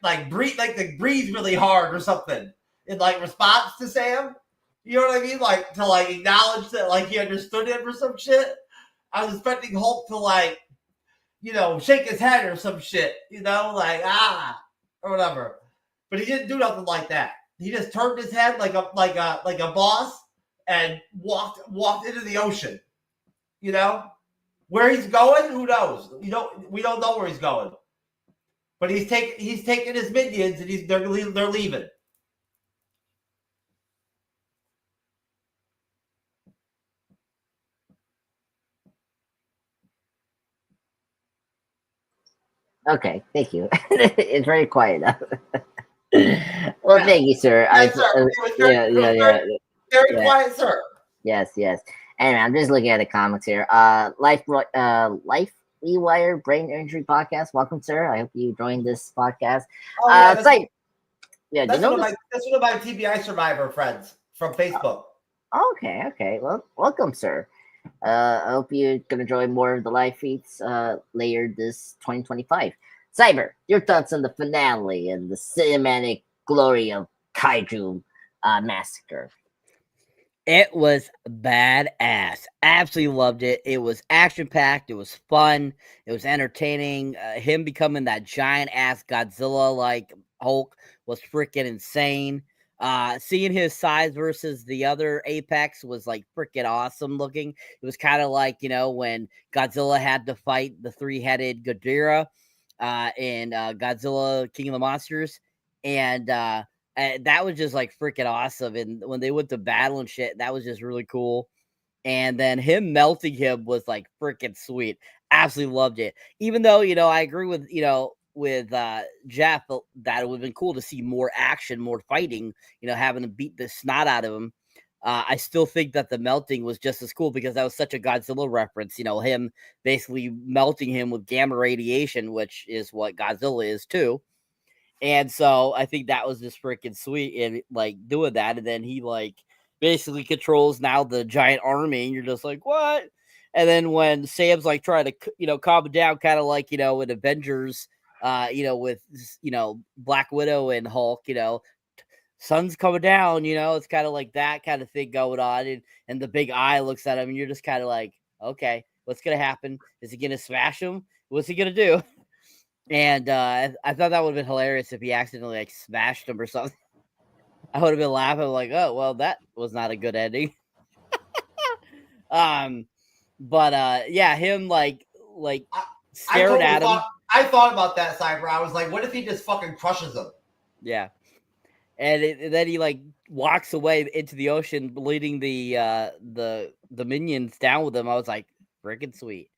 like breathe, like to breathe really hard or something in like response to Sam. You know what I mean? Like to like acknowledge that like he understood him or some shit. I was expecting Hulk to like, shake his head or some shit. Like or whatever. But he didn't do nothing like that. He just turned his head like a boss and walked into the ocean. Where he's going, who knows? We don't know where he's going. But he's taking his minions and they're leaving. Okay, thank you. It's very quiet now. Well, thank you, sir. Very quiet, sir. Yes. Anyway, I'm just looking at the comics here. Life Rewire Brain Injury Podcast. Welcome, sir. I hope you joined this podcast. That's one of my TBI survivor friends from Facebook. Okay. Well, welcome, sir. I hope you're gonna enjoy more of the live feeds later this 2025. Cyber, your thoughts on the finale and the cinematic glory of Kaiju Massacre? It was badass. Absolutely loved it. It was action-packed. It was fun. It was entertaining. Him becoming that giant-ass Godzilla-like Hulk was freaking insane. Seeing his size versus the other Apex was like freaking awesome looking. It was kind of like, when Godzilla had to fight the three-headed Ghidorah in Godzilla King of the Monsters. And that was just like freaking awesome. And when they went to battle and shit, that was just really cool. And then him melting him was like freaking sweet. Absolutely loved it. Even though, I agree with, Jeff that it would have been cool to see more action, more fighting, having to beat the snot out of him. I still think that the melting was just as cool because that was such a Godzilla reference, him basically melting him with gamma radiation, which is what Godzilla is too. And so I think that was just freaking sweet and like doing that. And then he like basically controls now the giant army and you're just like, what? And then when Sam's like trying to, calm it down, kind of like, in Avengers with Black Widow and Hulk, sun's coming down, it's kind of like that kind of thing going on, and the big eye looks at him, and you're just kind of like, okay, what's gonna happen? Is he gonna smash him? What's he gonna do? And I thought that would have been hilarious if he accidentally like smashed him or something. I would have been laughing like, oh well, that was not a good ending. But yeah, him like staring at him. I thought about that, Cyber. I was like, what if he just fucking crushes him? Yeah. And then he like walks away into the ocean, leading the minions down with him. I was like, freaking sweet.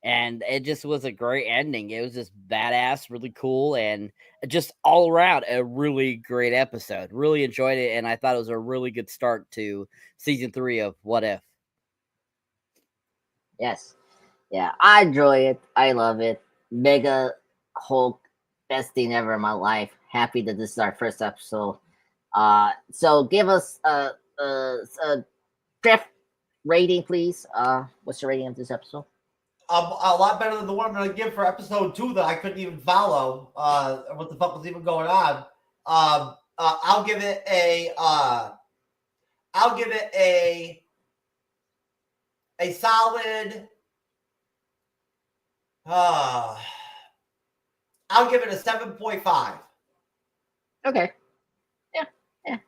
And it just was a great ending. It was just badass, really cool, and just all around a really great episode. Really enjoyed it, and I thought it was a really good start to season 3 of What If. Yes. Yeah, I enjoy it. I love it. Mega Hulk, best thing ever in my life. Happy that this is our first episode. So give us a Jeff rating, please. What's your rating of this episode? A lot better than the one I'm going to give for episode 2 that I couldn't even follow. What the fuck was even going on? I'll give it a solid. I'll give it a 7.5. Okay. Yeah.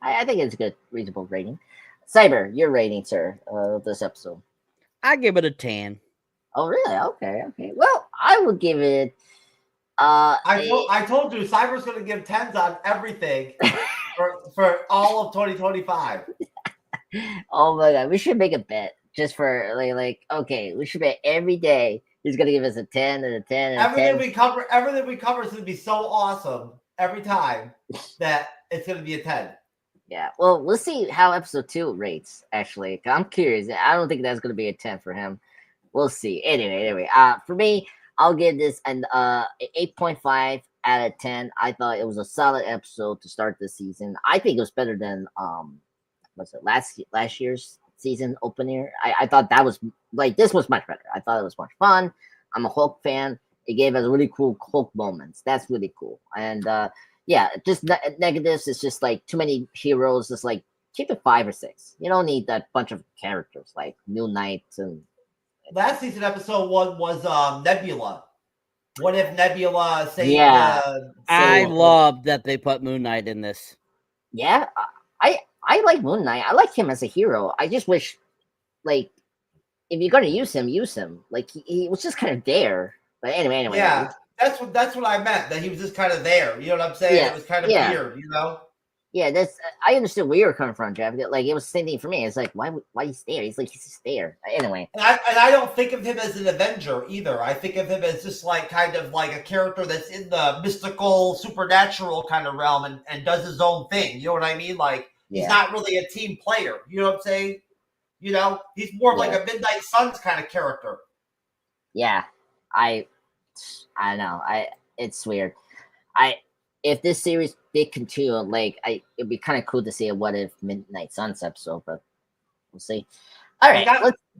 I think it's a good, reasonable rating. Cyber, your rating, sir, of this episode. I give it a 10. Oh, really? Okay. Well, I would give it. I told you, Cyber's going to give 10s on everything for all of 2025. Oh my god, we should make a bet just for like okay, we should bet every day he's going to give us a 10 and a 10 and everything a 10. Everything we cover is going to be so awesome every time that it's going to be a 10. Yeah, well, let's see how episode 2 rates. Actually, 'cause I'm curious. I don't think that's going to be a 10 for him. We'll see. Anyway, for me, I'll give this an 8.5 out of 10. I thought it was a solid episode to start this season. I think it was better than what's it last year's season opener. I thought that was like this was much better. I thought it was much fun. I'm a Hulk fan. It gave us really cool Hulk moments. That's really cool. And yeah, just negatives. It's just like too many heroes. Just like keep it 5 or 6. You don't need that bunch of characters like Moon Knight and. Last season, episode 1 was Nebula. What if Nebula saved? Yeah, I love that they put Moon Knight in this. Yeah, I like Moon Knight. I like him as a hero. I just wish, like, if you're gonna use him, use him. Like he was just kind of there. But anyway. Yeah, that's what I meant. That he was just kind of there. You know what I'm saying? Yeah, it was kind of weird. You know. Yeah, that's. I understood where you were coming from, Jeff. Like it was the same thing for me. It's like why he's there? He's just there. Anyway. And I don't think of him as an Avenger either. I think of him as just like kind of like a character that's in the mystical, supernatural kind of realm and does his own thing. You know what I mean? Like he's not really a team player. You know what I'm saying? You know, he's more of like a Midnight Suns kind of character. Yeah, I know. It's weird. If this series did continue, like it'd be kind of cool to see a What If Midnight Suns episode, but we'll see. All right,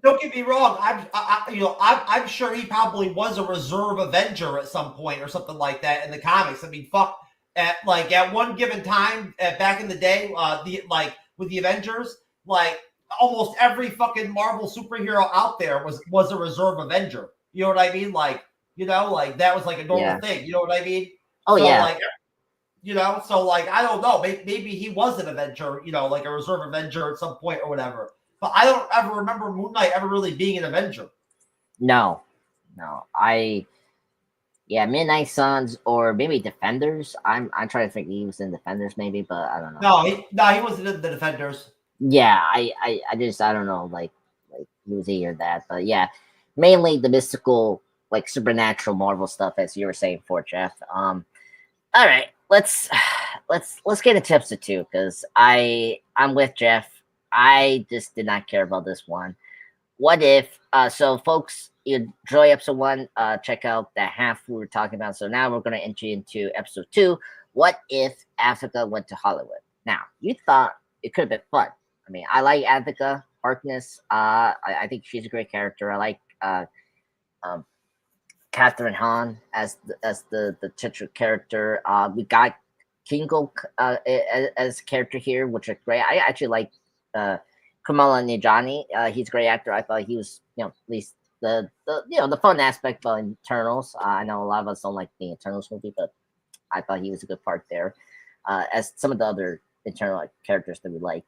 don't get me wrong. I'm sure he probably was a reserve Avenger at some point or something like that in the comics. I mean, fuck, at one given time back in the day, with the Avengers, like almost every fucking Marvel superhero out there was a reserve Avenger. You know what I mean? Like, you know, like that was like a normal thing. You know what I mean? Oh so, yeah. Like, you know, so like I don't know, maybe he was an Avenger, you know, like a reserve Avenger at some point or whatever. But I don't ever remember Moon Knight ever really being an Avenger. No. Midnight Suns or maybe Defenders. I'm trying to think he was in Defenders maybe, but I don't know. No, he wasn't in the Defenders. Yeah, I don't know, like he was here or that, but yeah, mainly the mystical, like supernatural Marvel stuff, as you were saying for Jeff. All right, let's get into episode 2 because I'm with Jeff. I just did not care about this one. What if? So folks, you enjoy episode 1? Check out the half we were talking about. So now we're going to enter into episode 2. What if Africa went to Hollywood? Now you thought it could have been fun. I mean, I like Attica Harkness. I think she's a great character. I like Catherine Hahn as the titular character. We got Kingo as a character here, which is great. I actually like Kamala Najani. He's a great actor. I thought he was, at least the the fun aspect of Eternals. I know a lot of us don't like the Eternals movie, but I thought he was a good part there, as some of the other Eternal characters that we like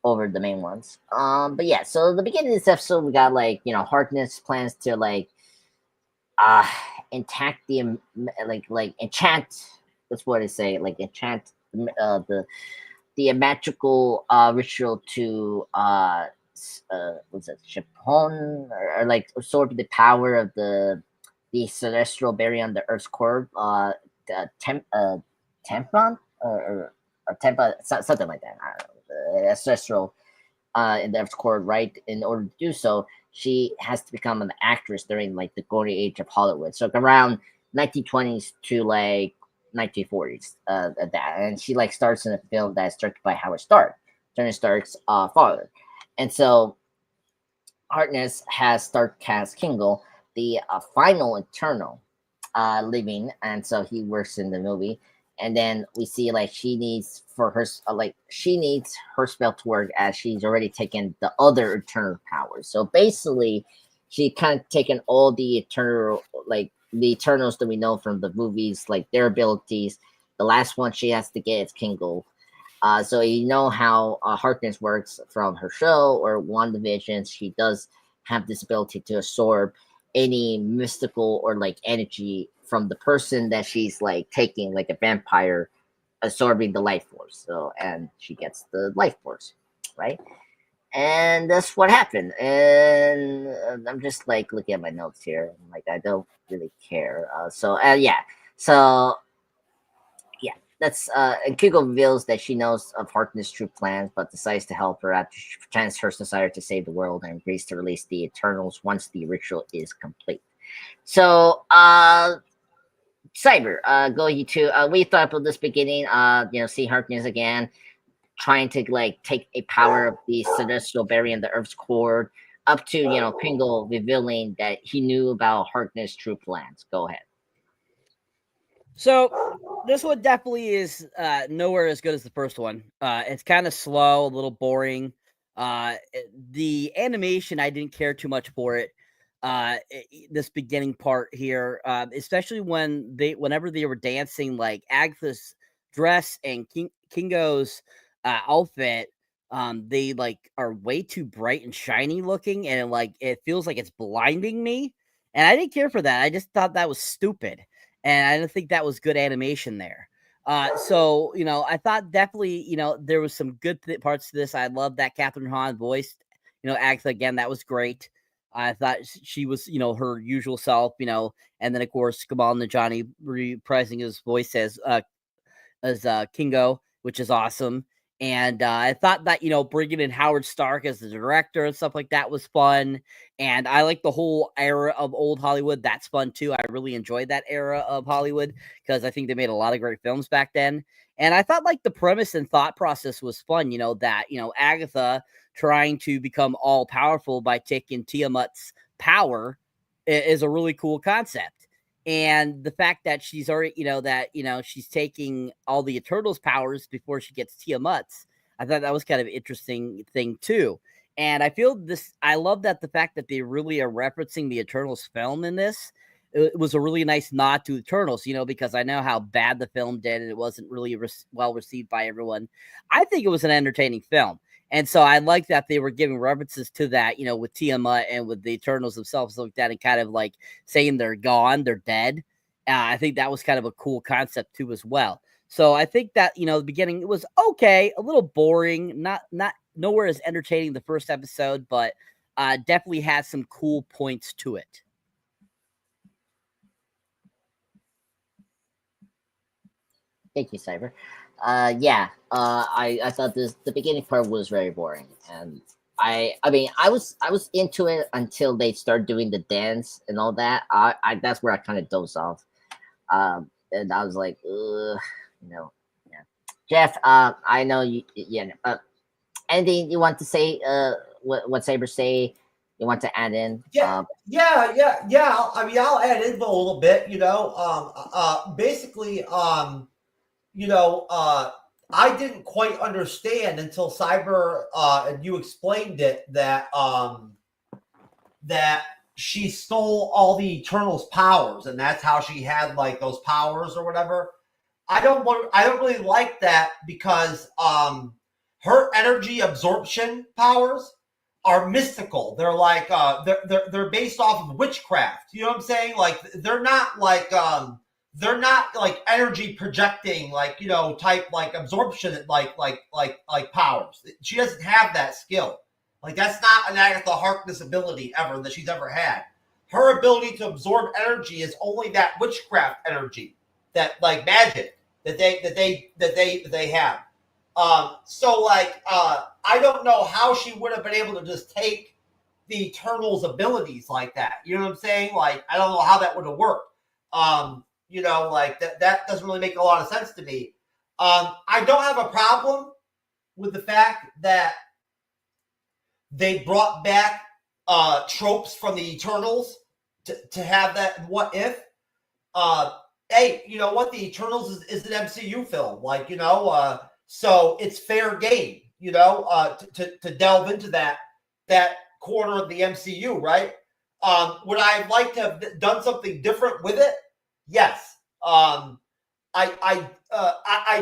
over the main ones. But yeah, so the beginning of this episode, we got Harkness plans to intact the enchant. That's what I say. Enchant the magical ritual to what's that? Chipon or absorb the power of the celestial barrier on the Earth's core. Tempron or Tempa, something like that. I don't know. The ancestral in the Earth's core, right? In order to do so, she has to become an actress during the golden age of Hollywood. So around 1920s to 1940s, and she starts in a film that's directed by Howard Stark, Tony Stark's father. And so Harkness has Stark cast Kingo, the final Eternal, living, and so he works in the movie. And then we see she needs her spell to work, as she's already taken the other Eternal powers. So basically, she kind of taken all the Eternal the Eternals that we know from the movies, their abilities. The last one she has to get is Kingo. So you know how Harkness works from her show or WandaVision. She does have this ability to absorb any mystical or energy from the person that she's taking, like a vampire, absorbing the life force. So, and she gets the life force, right? And that's what happened. And I'm just looking at my notes here. I don't really care. So that's and Kugo reveals that she knows of Harkness' true plans, but decides to help her after she pretends her desire to save the world and agrees to release the Eternals once the ritual is complete. So, Cyber, go you two. We thought about this beginning. See Harkness again, trying to take a power of the celestial barrier in the Earth's core, up to Kringle revealing that he knew about Harkness' true plans. Go ahead. So this one definitely is nowhere as good as the first one. It's kind of slow, a little boring. The animation, I didn't care too much for it. This beginning part here, especially whenever they were dancing, Agatha's dress and Kingo's outfit, they are way too bright and shiny looking, and it feels like it's blinding me. And I didn't care for that. I just thought that was stupid. And I didn't think that was good animation there. So, I thought definitely, there was some good parts to this. I love that Catherine Hahn voiced, Agatha again. That was great. I thought she was, her usual self, and then of course Kamal Najani reprising his voice as Kingo, which is awesome. And I thought that, bringing in Howard Stark as the director and stuff like that was fun. And I like the whole era of old Hollywood. That's fun too. I really enjoyed that era of Hollywood because I think they made a lot of great films back then. And I thought the premise and thought process was fun, that, Agatha trying to become all powerful by taking Tiamat's power is a really cool concept. And the fact that she's already, she's taking all the Eternals' powers before she gets Tiamat's, I thought that was kind of an interesting thing too. And I love that the fact that they really are referencing the Eternals film in this. It was a really nice nod to Eternals, because I know how bad the film did and it wasn't really well received by everyone. I think it was an entertaining film. And so I like that they were giving references to that, with Tiamat and with the Eternals themselves like that, and kind of saying they're gone, they're dead. I think that was kind of a cool concept too as well. So I think that, the beginning, it was okay, a little boring, not nowhere as entertaining the first episode, but definitely had some cool points to it. Thank you, Cyber. I thought the beginning part was very boring, and I mean I was into it until they started doing the dance and all that. That's where I kind of dozed off, and I was like, yeah. Jeff, I know you. Yeah. Anything you want to say? What Saber say you want to add in? Yeah. I mean, I'll add in a little bit. Basically, I didn't quite understand until Cyber and you explained it that that she stole all the Eternals' powers, and that's how she had like those powers or whatever. I don't really like that because her energy absorption powers are mystical. They're like they're based off of witchcraft. You know what I'm saying? Like they're not like energy projecting type like absorption like powers. She doesn't have that skill. Like that's not an Agatha Harkness ability ever that she's ever had. Her ability to absorb energy is only that witchcraft energy, that like magic that they have. So I don't know how she would have been able to just take the Eternals' abilities like that. You know what I'm saying? Like I don't know how that would have worked. That doesn't really make a lot of sense to me. I don't have a problem with the fact that they brought back tropes from the Eternals to have that what if. Hey, you know what? The Eternals is an MCU film. So it's fair game, to delve into that corner of the MCU, right? Would I like to have done something different with it? Yes. I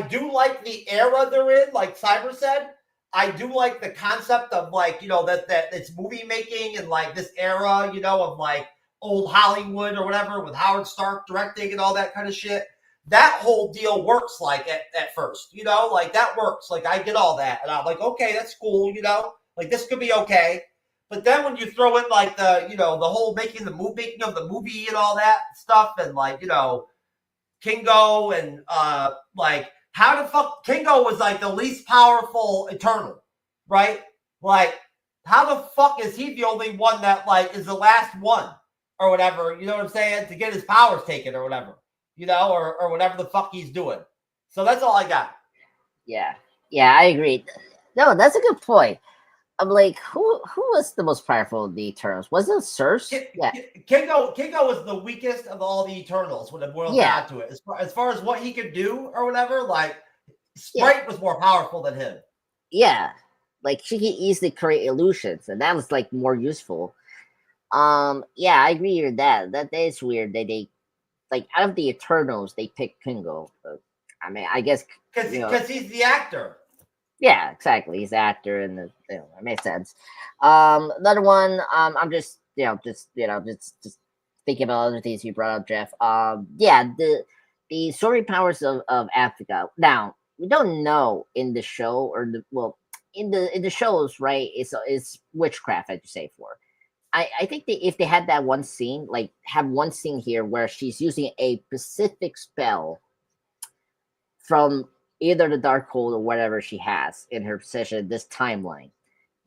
do like the era they're in, like Cyber said. I do like the concept of that it's movie making and like this era, of like old Hollywood or whatever with Howard Stark directing and all that kind of shit. That whole deal works at first, that works. Like I get all that. And I'm like, okay, that's cool, like this could be okay. But then when you throw in like the whole making of the movie and all that stuff and Kingo and how the fuck Kingo was like the least powerful Eternal, right? Like how the fuck is he the only one that is the last one or whatever, you know what I'm saying, to get his powers taken or whatever, or whatever the fuck he's doing. So that's all I got. Yeah, I agree. No, that's a good point. I'm like, who was the most powerful of the Eternals? Was it Circe? Yeah, Kingo was the weakest of all the Eternals when it boils down to it. As far as what he could do or whatever, Sprite was more powerful than him. Yeah, like she could easily create illusions, and that was like more useful. Yeah, I agree with that. That is weird that they out of the Eternals they picked Kingo. But, I mean, I guess because he's the actor. Yeah, exactly. He's an actor, and it makes sense. Another one. I'm just thinking about other things you brought up, Jeff. Yeah, the story powers of Africa. Now we don't know in the show in the shows, right? It's witchcraft, as you say for. I think if they had that one scene, have one scene here where she's using a specific spell from either the dark hole or whatever she has in her possession, this timeline,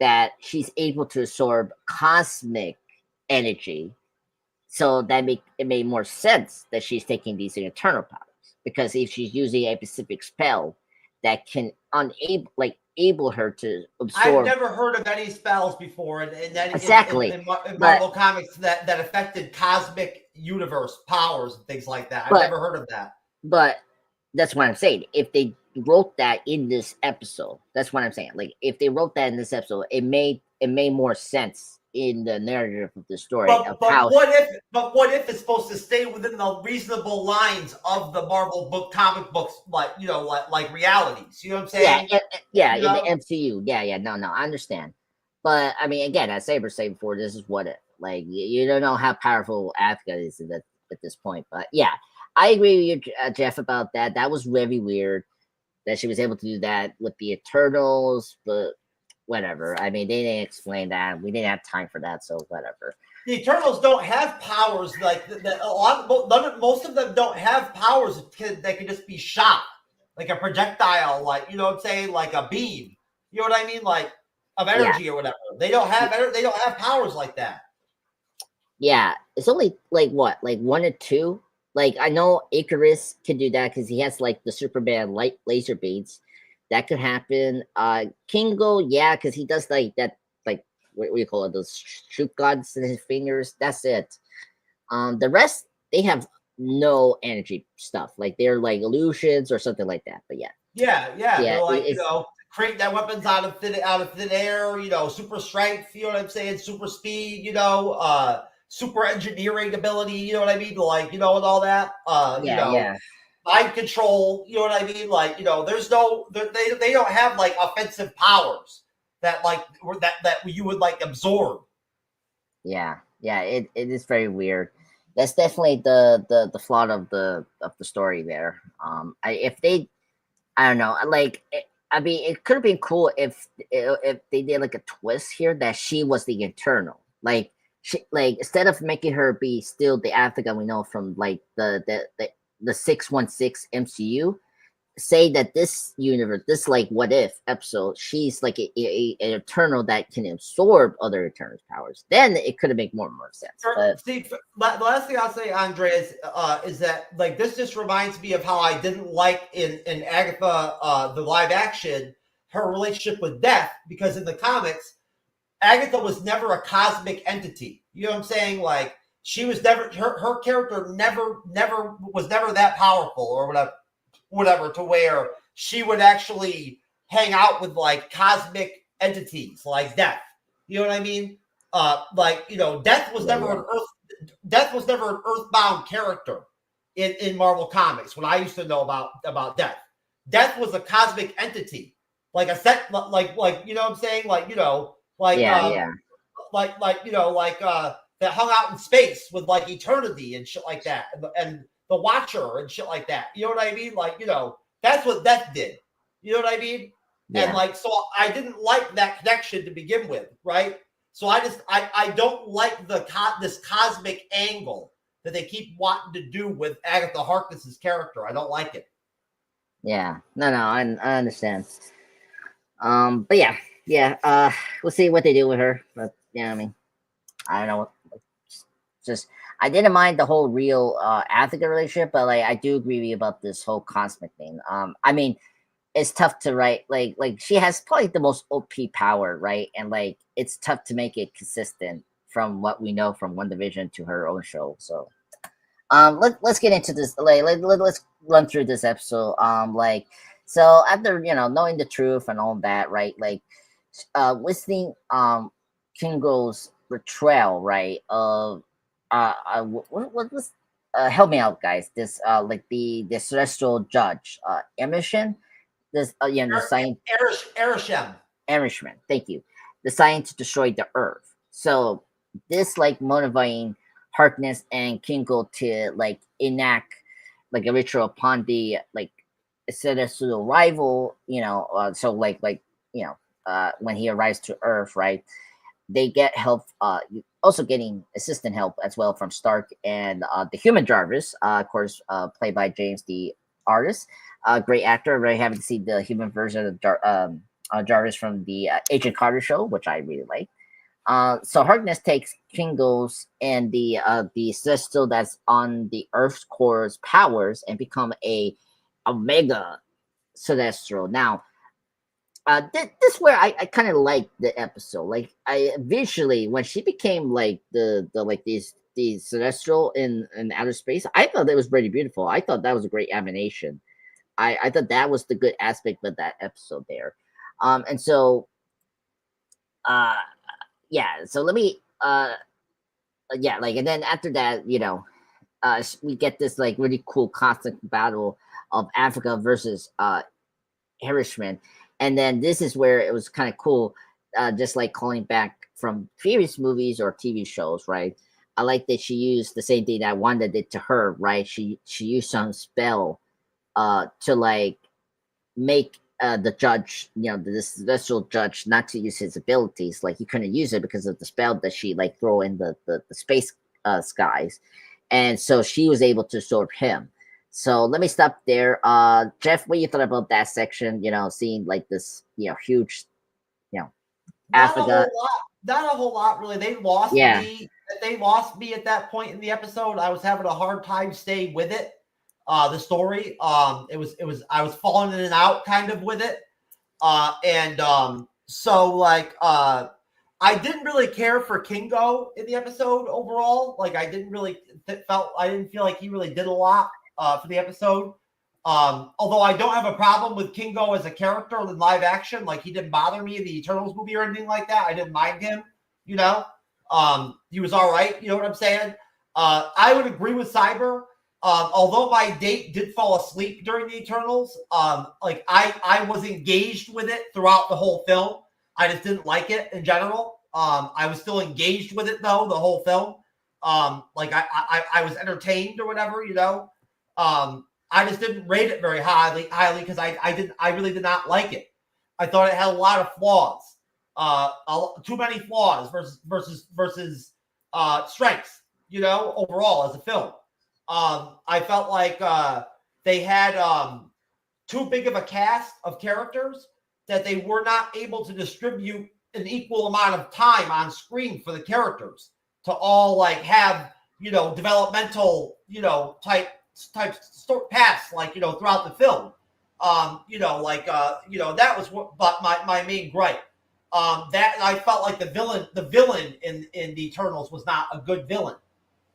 that she's able to absorb cosmic energy. So it made more sense that she's taking these eternal powers, because if she's using a specific spell that can able her to absorb. I've never heard of any spells before, and exactly in Marvel Comics that affected cosmic universe powers and things like that. I've never heard of that. But that's what I'm saying. If they wrote that in this episode, that's what I'm saying. Like if they wrote that in this episode, it made more sense in the narrative of the story. But what if it's supposed to stay within the reasonable lines of the Marvel comic books, like realities? You know what I'm saying? Yeah, in the MCU. Yeah. No, I understand. But I mean, again, as Saber said before, this is what it you don't know how powerful Africa is at this point. But yeah, I agree with you, Jeff, about that. That was very weird that she was able to do that with the Eternals, but whatever. I mean, they didn't explain that. We didn't have time for that, so whatever. The Eternals don't have powers like that. Most of them don't have powers that can just be shot, like a projectile, you know what I'm saying, like a beam. You know what I mean, like of energy or whatever. They don't have powers like that. Yeah, it's only what, one or two. I know Icarus can do that because he has the Superman light laser beams. That could happen. Kingo, yeah, because he does that what do you call it? Those shoot guns in his fingers. That's it. The rest they have no energy stuff. Like they're like illusions or something like that. But yeah, Yeah. yeah, They're like, it's create that weapons out of thin air, super strength, you know what I'm saying? Super speed, super engineering ability, you know what I mean? Like, and all that. yeah. Mind control, you know what I mean? Like, there's they don't have like offensive powers that you would like absorb. Yeah, it is very weird. That's definitely the flaw of the story there. I don't know, I mean, it could have been cool if they did like a twist here that she was the Eternal, like she like instead of making her be still the Africa we know from like the 616 MCU. Say that this universe, this like what if episode, she's like an eternal that can absorb other Eternals' powers. Then it could have made more sense. But See, the last thing I'll say, Andre, is that like this just reminds me of how I didn't like in Agatha the live action her relationship with Death, because in the comics Agatha was never a cosmic entity. You know what I'm saying? Like she was never her character never was never that powerful or whatever to where she would actually hang out with like cosmic entities like Death. You know what I mean? Death was Death was never an earthbound character in Marvel Comics when I used to know about Death. Death was a cosmic entity. Like a set like you know what I'm saying? That hung out in space with like Eternity and shit like that, and the Watcher and shit like that. You know what I mean? That's what Death did. You know what I mean? yeah. And so I didn't like that connection to begin with, right? So I don't like this cosmic angle that they keep wanting to do with Agatha Harkness's character. I don't like it. Yeah, no, I understand. But yeah. We'll see what they do with her. But yeah, I mean, I don't know. Just I didn't mind the whole real Attica relationship, but like I do agree with you about this whole cosmic thing. I mean, it's tough to write. Like she has probably the most OP power, right? And like it's tough to make it consistent from what we know from One Division to her own show. So let's get into this. Let's run through this episode. So after knowing the truth and all that, right? Like listening Kingo's betrayal, right? What was help me out, guys. This the celestial judge, Emerson. This the science Erishman. Thank you. The science to destroy the Earth. So this like motivating Harkness and Kingo to like enact like a ritual upon the like celestial rival. So when he arrives to Earth, right? They get help, also getting assistant help as well from Stark and the human Jarvis, of course, played by James the Artist. Great actor. Very happy to see the human version of Jarvis from the Agent Carter show, which I really like. So Harkness takes Kingo's and the celestial that's on the Earth's core's powers and become a mega celestial. Now, this where I kind of like the episode. Like I visually when she became like the like these celestial in outer space, I thought that was pretty beautiful. I thought that was a great animation. I thought that was the good aspect of that episode there. And so yeah, so let me yeah, like and then after that, we get this like really cool constant battle of Africa versus Harishman. And then this is where it was kind of cool, just like calling back from previous movies or TV shows, right? I like that she used the same thing that Wanda did to her, right? She used some spell to like make the judge, the celestial judge, not to use his abilities. Like he couldn't use it because of the spell that she like throw in the space skies, and so she was able to absorb him. So let me stop there. Jeff, what you thought about that section? Seeing like this, huge, Africa. Not a whole lot, really. They lost me. They lost me at that point in the episode. I was having a hard time staying with it. The story. I was falling in and out kind of with it. So like I didn't really care for Kingo in the episode overall. Like, I didn't feel like he really did a lot for the episode. Although I don't have a problem with Kingo as a character in live action. Like, he didn't bother me in the Eternals movie or anything like that. I didn't mind him, you know. He was all right. You know what I'm saying? I would agree with Cyber. Although my date did fall asleep during the Eternals, like I was engaged with it throughout the whole film. I just didn't like it in general. I was still engaged with it though, the whole film. Like I was entertained or whatever, you know. I just didn't rate it very highly because I really did not like it. I thought it had a lot of flaws. Too many flaws versus strengths, you know, overall as a film. I felt like they had too big of a cast of characters that they were not able to distribute an equal amount of time on screen for the characters to all like have, you know, developmental, you know, type paths, like, you know, throughout the film. You know, like you know, that was what but my main gripe. That I felt like the villain in the Eternals was not a good villain.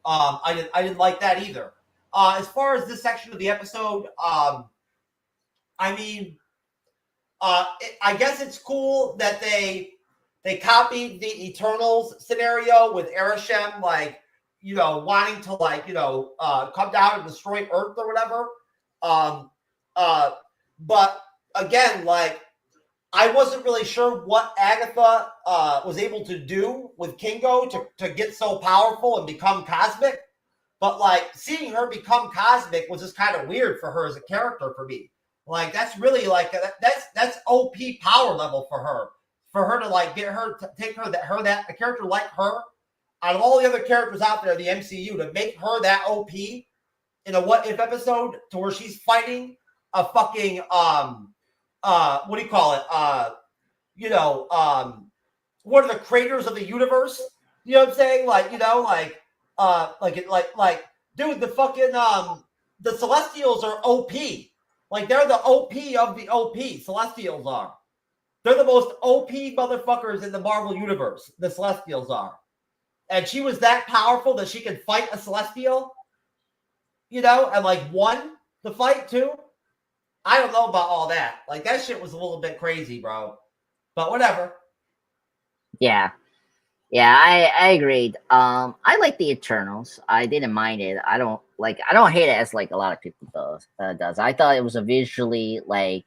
I didn't like that either. As far as this section of the episode, I mean, I guess it's cool that they copied the Eternals scenario with Arishem, like, you know, wanting to, like, you know, come down and destroy Earth or whatever. But again, like, I wasn't really sure what Agatha was able to do with Kingo to get so powerful and become cosmic. But like seeing her become cosmic was just kind of weird for her as a character for me. Like, that's really like that's OP power level for her. For her to like get her to take her that a character like her out of all the other characters out there in the MCU to make her that OP in a what if episode to where she's fighting a fucking what do you call it? You know, what are the creators of the universe? You know what I'm saying? Like, you know, like dude, the fucking the Celestials are OP. Like, they're the OP of the OP. Celestials are. They're the most OP motherfuckers in the Marvel universe. The Celestials are. And she was that powerful that she could fight a Celestial, you know, and like won the fight too. I don't know about all that. Like, that shit was a little bit crazy, bro. But whatever. Yeah. Yeah, I agreed. I like the Eternals. I didn't mind it. I don't hate it as like a lot of people does. I thought it was a visually like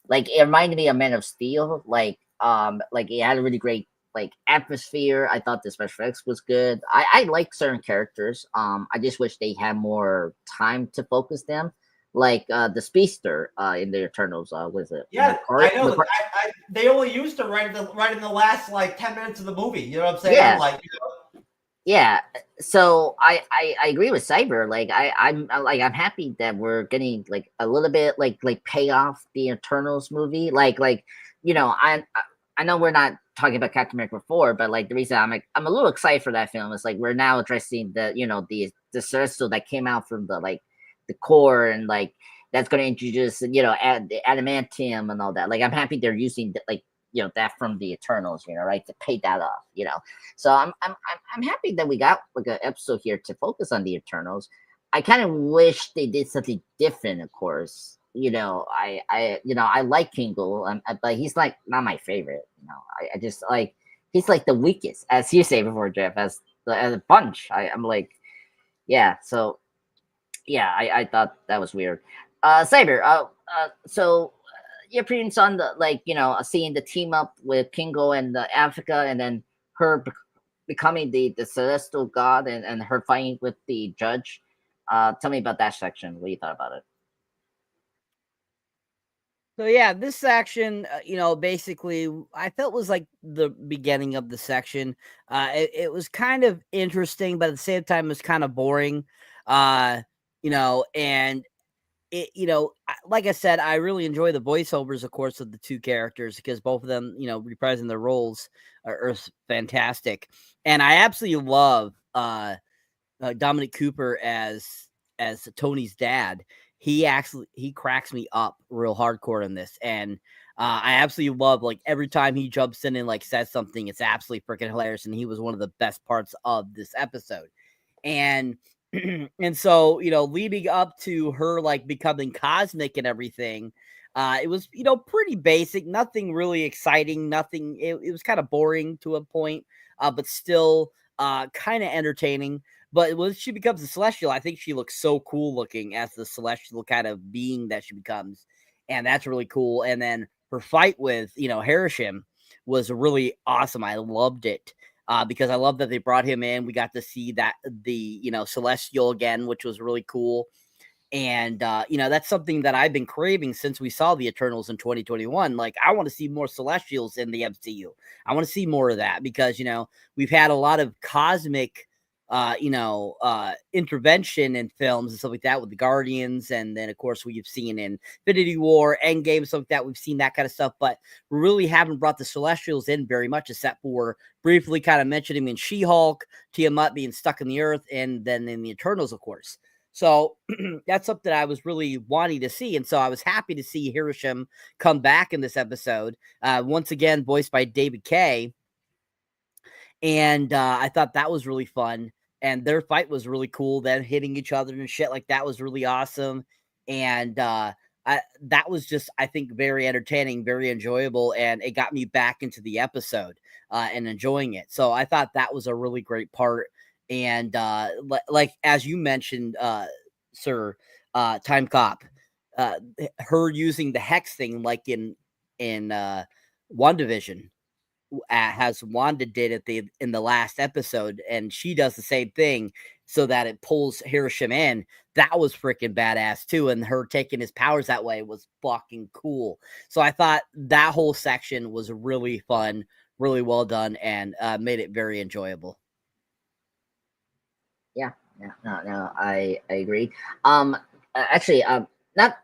it reminded me of Man of Steel. Like it had a really great like atmosphere. I thought the special effects was good. I like certain characters. I just wish they had more time to focus them. Like the speedster in the Eternals, was it? Yeah, I know. They only used her right in the last like 10 minutes of the movie. You know what I'm saying? Yeah. Like, you know? Yeah. So I agree with Cyber. Like I'm happy that we're getting like a little bit like pay off the Eternals movie. Like you know, I know we're not talking about Captain America 4, but like the reason I'm a little excited for that film is like we're now addressing the, you know, the Celestial that came out from the like the core, and like that's going to introduce, you know, the adamantium and all that. Like, I'm happy they're using like, you know, that from the Eternals, you know, right, to pay that off, you know. So I'm happy that we got like an episode here to focus on the Eternals. I kind of wish they did something different, of course. You know, I like Kingo, but he's like not my favorite. You know, I just like he's like the weakest, as you say before, Jeff, as a bunch. I'm like, yeah. So yeah, I thought that was weird. Cyber, so your opinions on the, like, you know, seeing the team up with Kingo and Africa, and then her becoming the celestial god, and her fighting with the judge. Tell me about that section. What you thought about it? So yeah, this section, you know, basically, I felt was like the beginning of the section. It was kind of interesting, but at the same time, it was kind of boring. You know, and it, you know, like I said, I really enjoy the voiceovers, of course, of the two characters, because both of them, you know, reprising their roles are fantastic, and I absolutely love Dominic Cooper as Tony's dad. He cracks me up real hardcore in this, and I absolutely love like every time he jumps in and like says something, it's absolutely freaking hilarious. And he was one of the best parts of this episode. And and so, leading up to her like becoming cosmic and everything, it was, pretty basic, nothing really exciting, nothing. It was kind of boring to a point, but still kind of entertaining. But when she becomes a celestial, I think she looks so cool looking as the celestial kind of being that she becomes. And that's really cool. And then her fight with, Harisham was really awesome. I loved it. Because I love that they brought him in. We got to see that the Celestial again, which was really cool. And that's something that I've been craving since we saw the Eternals in 2021. Like, I want to see more Celestials in the MCU. I want to see more of that because we've had a lot of cosmic intervention in films and stuff like that with the Guardians, and then of course we've seen in Infinity War, Endgame, stuff like that. We've seen that kind of stuff, but we really haven't brought the Celestials in very much, except for briefly kind of mentioning in She-Hulk, Tiamat being stuck in the Earth, and then in the Eternals, of course. So that's something I was really wanting to see, and so I was happy to see Harisham come back in this episode, once again voiced by David Kaye. And I thought that was really fun. And their fight was really cool. Them hitting each other and shit like that was really awesome. And that was just, I think, very entertaining, very enjoyable. And it got me back into the episode and enjoying it. So I thought that was a really great part. And like, as you mentioned, Sir, Time Cop, her using the hex thing like in WandaVision, has Wanda did at in the last episode, and she does the same thing so that it pulls Harisham in. That was freaking badass too, and her taking his powers that way was fucking cool. So I thought that whole section was really fun, really well done, and made it very enjoyable. Yeah, no, I agree. Actually, not.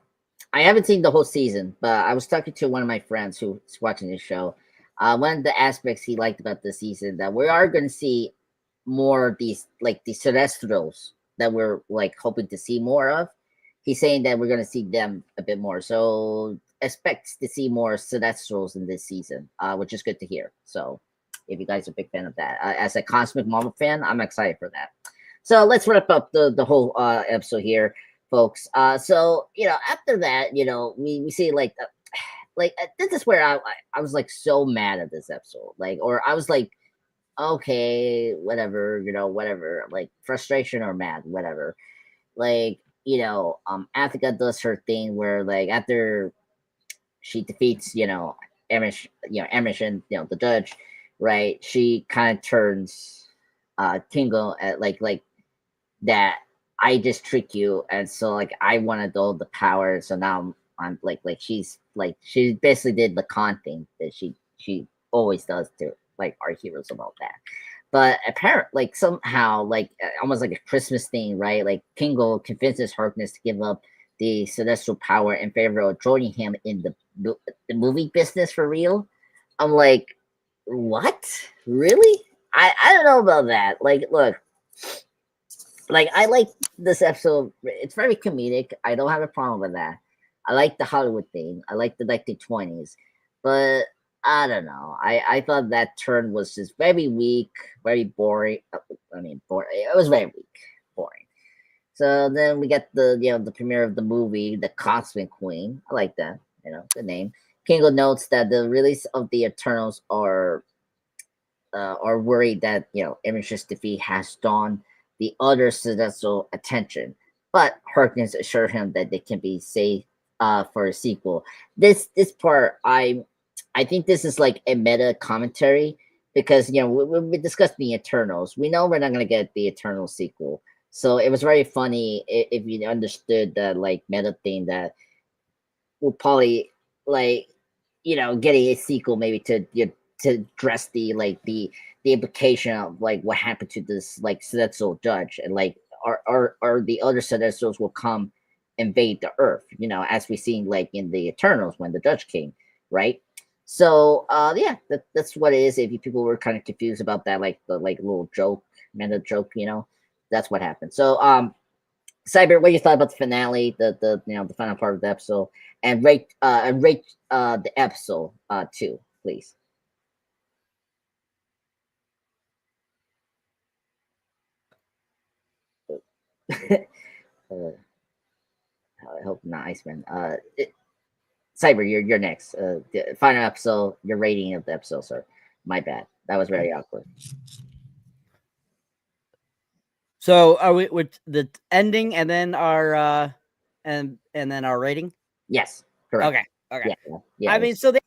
I haven't seen the whole season, but I was talking to one of my friends who's watching the show. One of the aspects he liked about the season that we are going to see more of these, like the Celestials that we're like hoping to see more of. He's saying that we're going to see them a bit more. So expect to see more Celestials in this season, which is good to hear. So if you guys are a big fan of that, as a Cosmic Marvel fan, I'm excited for that. So let's wrap up the whole episode here, folks. So, after that, we see like this is where I was like so mad at this episode, like, or I was like, okay, whatever, whatever, like frustration or mad, whatever. Like, Attica does her thing where like after she defeats, Amish, and the judge, right? She kind of turns Tingle at like that. I just trick you, and so like I wanted all the power, so now I'm like she basically did the con thing that she always does to like our heroes about that. But apparently, like somehow, like almost like a Christmas thing, right? Like Kingo convinces Harkness to give up the celestial power in favor of joining him in the movie business for real. I'm like, what? Really? I don't know about that. Like, look, like I like this episode. It's very comedic. I don't have a problem with that. I like the Hollywood thing. I like the 1920s, but I don't know. I thought that turn was just very weak, very boring. I mean, boring. It was very weak, boring. So then we get the premiere of the movie, The Cosmic Queen. I like that. Good name. Kingo notes that the release of the Eternals are worried that Image's defeat has drawn the other celestial attention, but Harkness assured him that they can be saved for a sequel. This part, I think this is like a meta commentary because we discussed the Eternals. We know we're not gonna get the Eternal sequel, so it was very funny if you understood that like meta thing that we'll probably like getting a sequel maybe to address the implication of like what happened to this like celestial judge, and like are the other celestials will come invade the earth, as we seen like in the Eternals when the judge came, right? So yeah, that's what it is. If you people were kind of confused about that, like the like little joke, meta joke, that's what happened. So Cyber, what you thought about the finale, the the final part of the episode, and rate the episode too, please. I hope not, Iceman. Cyber, you're next. The final episode, your rating of the episode, sir. My bad. That was very awkward. So are we with the ending and then our and then our rating? Yes, correct. Okay. Yeah. I mean, so the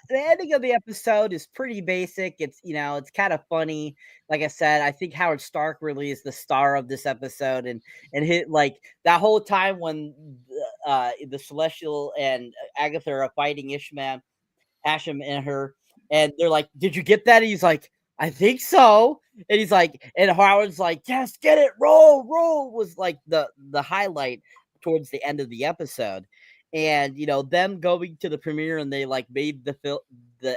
ending of the episode is pretty basic. It's it's kind of funny. Like I said, I think Howard Stark really is the star of this episode, and hit like that whole time when the Celestial and Agatha are fighting Hashem and her, and they're like, "Did you get that?" And he's like, "I think so." And he's like, and Howard's like, "Yes, get it, roll." Was like the highlight towards the end of the episode. And them going to the premiere and they like made the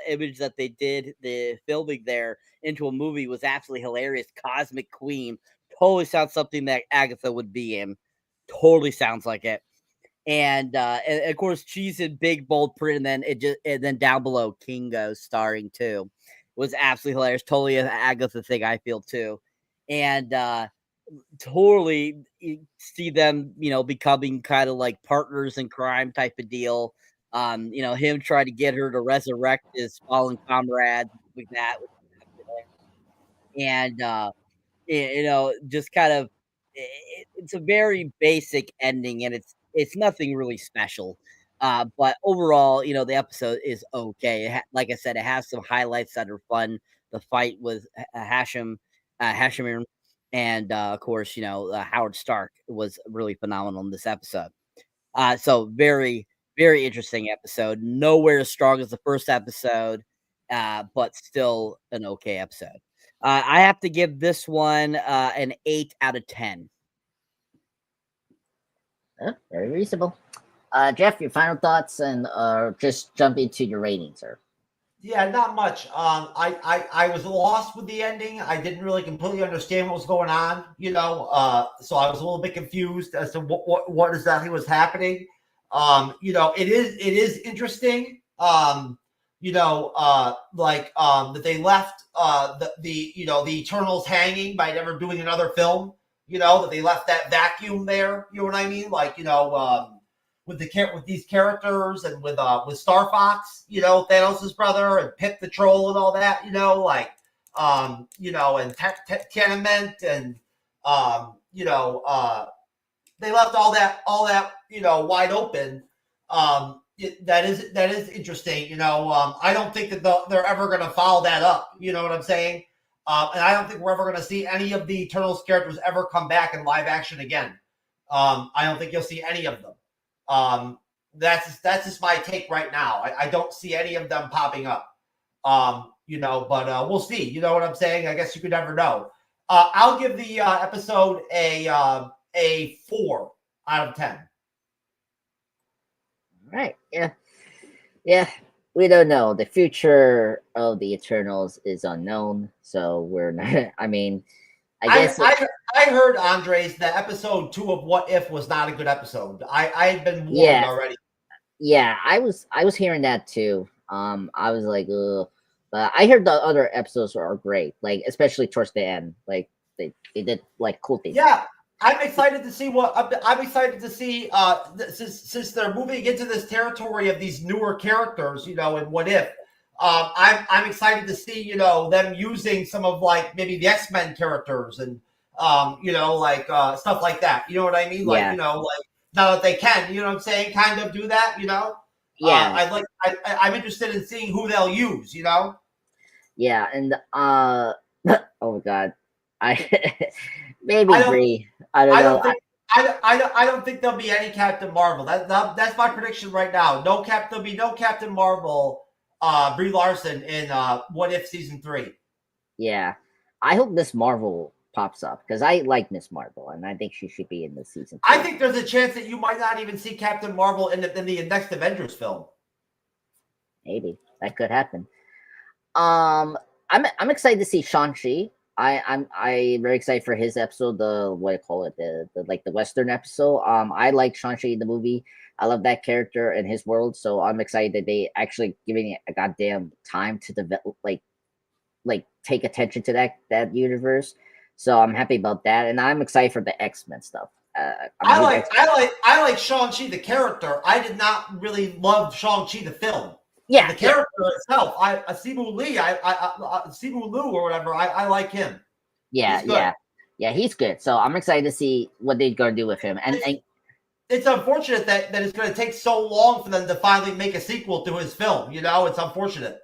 image that they did the filming there into a movie was absolutely hilarious. Cosmic Queen totally sounds something that Agatha would be in. Totally sounds like it. And of course she's in big bold print, and then down below Kingo starring too. Was absolutely hilarious. Totally an Agatha thing, I feel too. And totally see them, becoming kind of like partners in crime type of deal. Him trying to get her to resurrect his fallen comrades like that. And just kind of it's a very basic ending, and it's nothing really special. But overall, the episode is okay. Like I said, it has some highlights that are fun. The fight with Hashimir, and of course, Howard Stark was really phenomenal in this episode. So very, very interesting episode. Nowhere as strong as the first episode, but still an okay episode. I have to give this one an 8 out of 10. Very reasonable. Jeff, your final thoughts, and just jump into your rating, sir. Yeah, not much. I was lost with the ending. I didn't really completely understand what was going on, so I was a little bit confused as to what exactly was happening. It is interesting. That they left the Eternals hanging by never doing another film. That they left that vacuum there. You know what I mean? With these characters and with Star Fox, Thanos' brother, and Pip the Troll and all that, and Tenement, and they left all that wide open. That is interesting. I don't think that they're ever going to follow that up. You know what I'm saying? And I don't think we're ever going to see any of the Eternals characters ever come back in live action again. I don't think you'll see any of them. That's just my take right now. I don't see any of them popping up. But we'll see. You know what I'm saying? I guess you could never know. I'll give the episode a 4 out of 10. All right. Yeah. We don't know. The future of the Eternals is unknown, so we're not. I mean, I guess I heard, Andres, that episode 2 of What If was not a good episode. I had been warned already. Yeah, I was hearing that too. I was like, ugh. But I heard the other episodes are great, like especially towards the end. Like they did like cool things. Yeah, I'm excited to see since they're moving into this territory of these newer characters, in What If. I'm excited to see, them using some of maybe the X-Men characters and stuff like that. You know what I mean? Yeah. Now that they can, you know what I'm saying, kind of do that, Yeah. I'm interested in seeing who they'll use, Yeah, and oh my god. Maybe Brie. I don't know. I don't think there'll be any Captain Marvel. That's my prediction right now. There'll be no Captain Marvel. Brie Larson in What If season 3. Yeah, I hope Miss Marvel pops up because I like Miss Marvel and I think she should be in the season 3. I think there's a chance that you might not even see Captain Marvel in the next Avengers film. Maybe that could happen. I'm excited to see Shang-Chi I'm very excited for his episode. The what do you call it? The Western episode. I like Shang-Chi in the movie. I love that character and his world. So I'm excited that they actually giving it a goddamn time to develop, like take attention to that universe. So I'm happy about that, and I'm excited for the X-Men stuff. I like Shang-Chi the character. I did not really love Shang-Chi the film. Yeah, the character itself. Simu Lee, Simu Liu or whatever. I like him. Yeah, he's good. So I'm excited to see what they're gonna do with him. And it's unfortunate that it's going to take so long for them to finally make a sequel to his film. You know, it's unfortunate.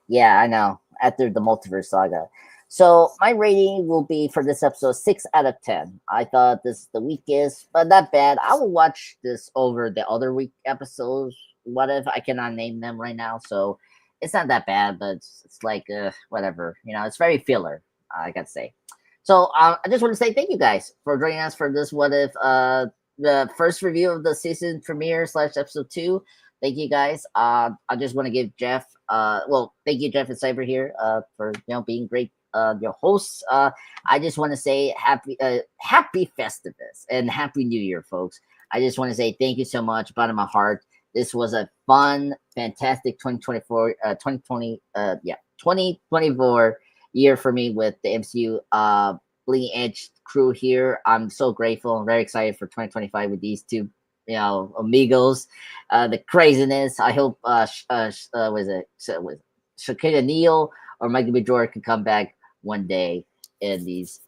Yeah, I know. After the multiverse saga. So my rating will be for this episode 6 out of 10. I thought this is the weakest, but not bad. I will watch this over the other week episodes. What if I cannot name them right now? So it's not that bad, but it's like whatever. You know, it's very filler, I gotta say. So I just want to say thank you guys for joining us for this What If the first review of the season premiere / episode 2. Thank you guys. I just want to give Jeff thank you, Jeff and Cyber here for being great your hosts. I just want to say happy Festivus and Happy New Year, folks. I just want to say thank you so much, bottom of my heart. This was a fun, fantastic 2024 year for me with the MCU Bleeding Edge crew here. I'm so grateful and very excited for 2025 with these two amigos. The craziness. I hope Shakira Neal or Michael B. Jordan can come back one day in these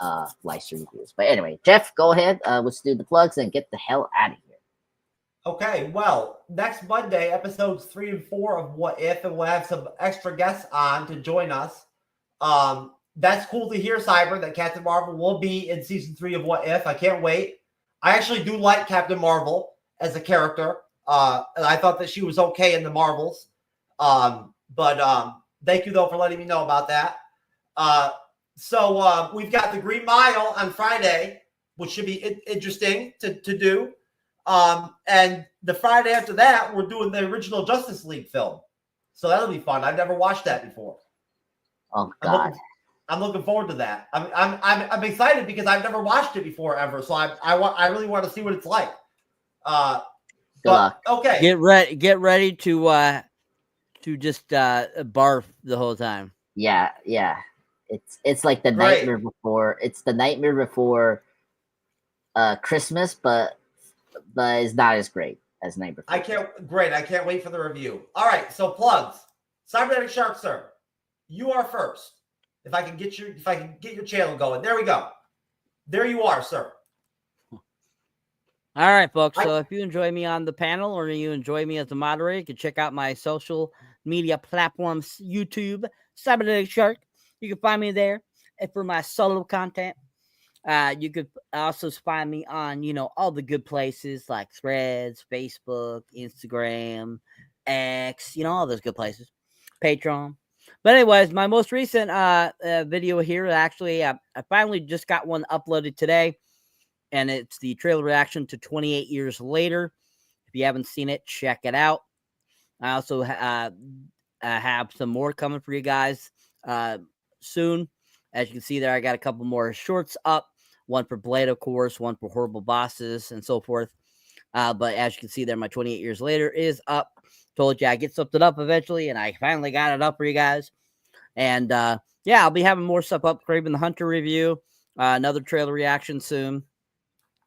live stream reviews. But anyway, Jeff, go ahead. Let's do the plugs and get the hell out of here. Okay, well, next Monday, episodes 3 and 4 of What If, and we'll have some extra guests on to join us. That's cool to hear, Cyber, that Captain Marvel will be in season 3 of What If. I can't wait. I actually do like Captain Marvel as a character. And I thought that she was okay in the Marvels. But thank you, though, for letting me know about that. So we've got the Green Mile on Friday, which should be interesting to do. And the Friday after that, we're doing the original Justice League film. So that'll be fun. I've never watched that before. Oh, God. I'm looking forward to that. I'm excited because I've never watched it before ever. So I really want to see what it's like. Good luck. Okay. Get ready to just barf the whole time. Yeah. It's like the nightmare before. It's the nightmare before Christmas, but it's not as great as Nightmare Before. I can't wait for the review. All right, so plugs. Cyberneticshark, sir, you are first. If I can get your channel going. There we go. There you are, sir. All right, folks. So if you enjoy me on the panel or you enjoy me as a moderator, you can check out my social media platforms, YouTube, Cyberneticshark. You can find me there. And for my solo content, you could also find me on, all the good places like Threads, Facebook, Instagram, X, all those good places. Patreon. But anyways, my most recent video here, actually, I finally just got one uploaded today. And it's the trailer reaction to 28 Years Later. If you haven't seen it, check it out. I also have some more coming for you guys soon. As you can see there, I got a couple more shorts up. One for Blade, of course. One for Horrible Bosses and so forth. But as you can see there, my 28 Years Later is up. Told you I get something up eventually, and I finally got it up for you guys. And I'll be having more stuff up. Craven the Hunter review. Another trailer reaction soon.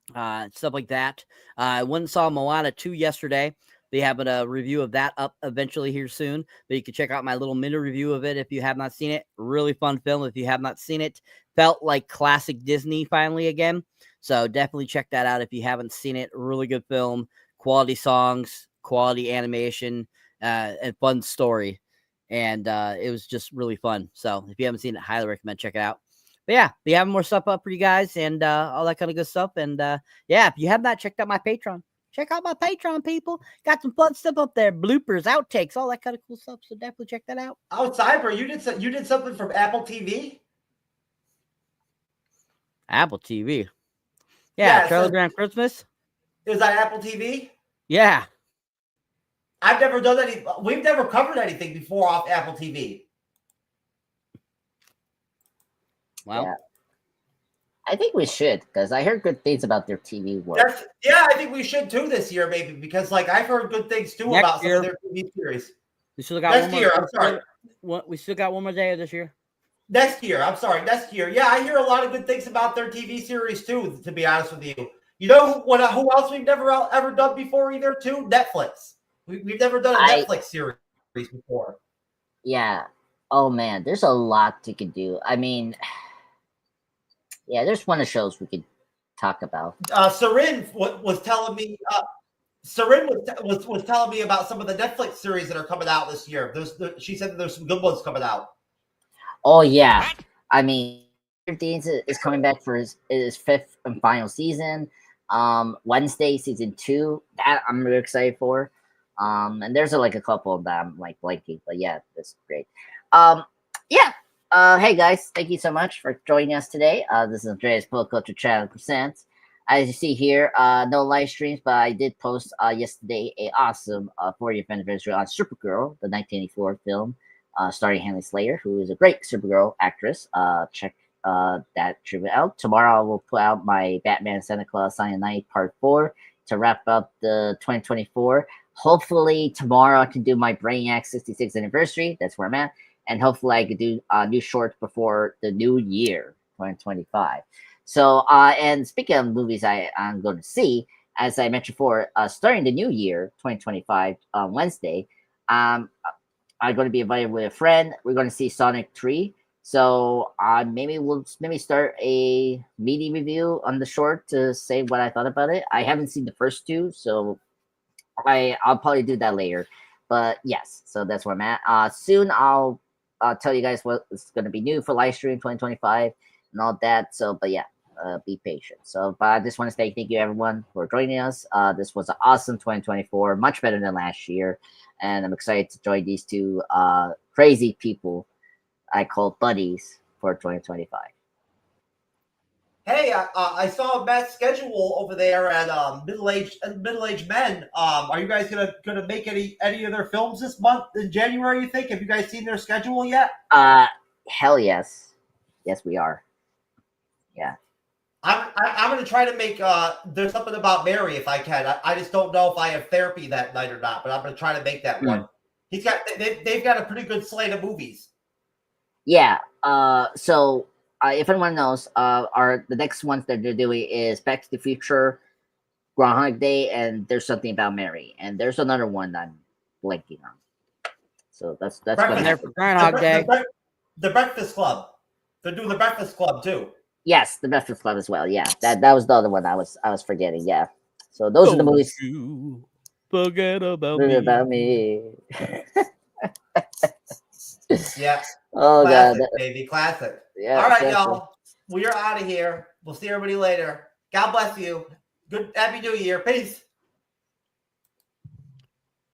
Stuff like that. I went and saw Moana 2 yesterday. They have a review of that up eventually here soon. But you can check out my little mini review of it if you have not seen it. Really fun film if you have not seen it. Felt like classic Disney finally again. So definitely check that out if you haven't seen it. Really good film. Quality songs, quality animation, and fun story. And it was just really fun. So if you haven't seen it, highly recommend check it out. But yeah, we have more stuff up for you guys and all that kind of good stuff. And if you have not checked out my Patreon, check out my Patreon, people. Got some fun stuff up there. Bloopers, outtakes, all that kind of cool stuff. So definitely check that out. Oh, Cyber, you did something from Apple TV? Apple TV. Yeah, Telegram Christmas. Is that Apple TV? Yeah. I've never done any. We've never covered anything before off Apple TV. Well, Yeah. I think we should, because I heard good things about their TV work. I think we should too this year, maybe, because like I've heard good things too Next about some year. of their TV series. we still got Next one year, more. I'm sorry. We still got one more day of this year. Next year, I'm sorry. Next year, yeah, I hear a lot of good things about their TV series too. To be honest with you, you know who else we've never ever done before either? Too Netflix. We've never done a Netflix series before. Yeah. Oh man, there's a lot you could do. I mean, yeah, there's one of the shows we could talk about. Sarin was telling me. Sarin was telling me about some of the Netflix series that are coming out this year. She said that there's some good ones coming out. Oh yeah, I mean, Dean's is coming back for his fifth and final season. Wednesday season 2. That I'm really excited for. And there's like a couple that I'm like blanking, but yeah, that's great. Yeah. Hey guys, thank you so much for joining us today. This is Andreas Pop Culture Channel Presents. As you see here, no live streams, but I did post yesterday a awesome 40th anniversary on Supergirl, the 1984 film, starring Hanley Slater, who is a great Supergirl actress. Check that tribute out. Tomorrow I will put out my Batman Santa Claus Silent Night Part 4 to wrap up the 2024. Hopefully tomorrow I can do my Brainiac 66th anniversary. That's where I'm at. And hopefully I could do new shorts before the new year, 2025. So, and speaking of movies I'm going to see, as I mentioned before, starting the new year, 2025, on Wednesday, I'm going to be invited with a friend. We're going to see Sonic 3. So maybe we'll start a media review on the short to say what I thought about it. I haven't seen the first two, so I'll probably do that later. But yes, so that's where I'm at. Soon I'll tell you guys what's going to be new for live stream 2025 and all that. So, but yeah, be patient. So, but I just want to say thank you everyone for joining us. This was an awesome 2024, much better than last year, and I'm excited to join these two crazy people I call buddies for 2025. Hey, I saw Matt's schedule over there at middle-aged men. Are you guys gonna make any of their films this month in January? You think? Have you guys seen their schedule yet? Hell yes, yes we are. Yeah. I'm gonna try to make There's Something About Mary if I can. I just don't know if I have therapy that night or not, but I'm gonna try to make that one. They've got a pretty good slate of movies. Yeah. So if anyone knows, the next ones that they're doing is Back to the Future, Groundhog Day, and There's Something About Mary, and there's another one that I'm blanking on. So that's what there for Groundhog Day. The Breakfast Club. They're doing the Breakfast Club too. Yes, the Breakfast Club as well. Yeah, that was the other one I was forgetting. Yeah. So those are the movies. Forget about me. Yeah. Oh classic, god, baby, classic. Yeah. All right, y'all. We are out of here. We'll see everybody later. God bless you. Good, happy New Year. Peace.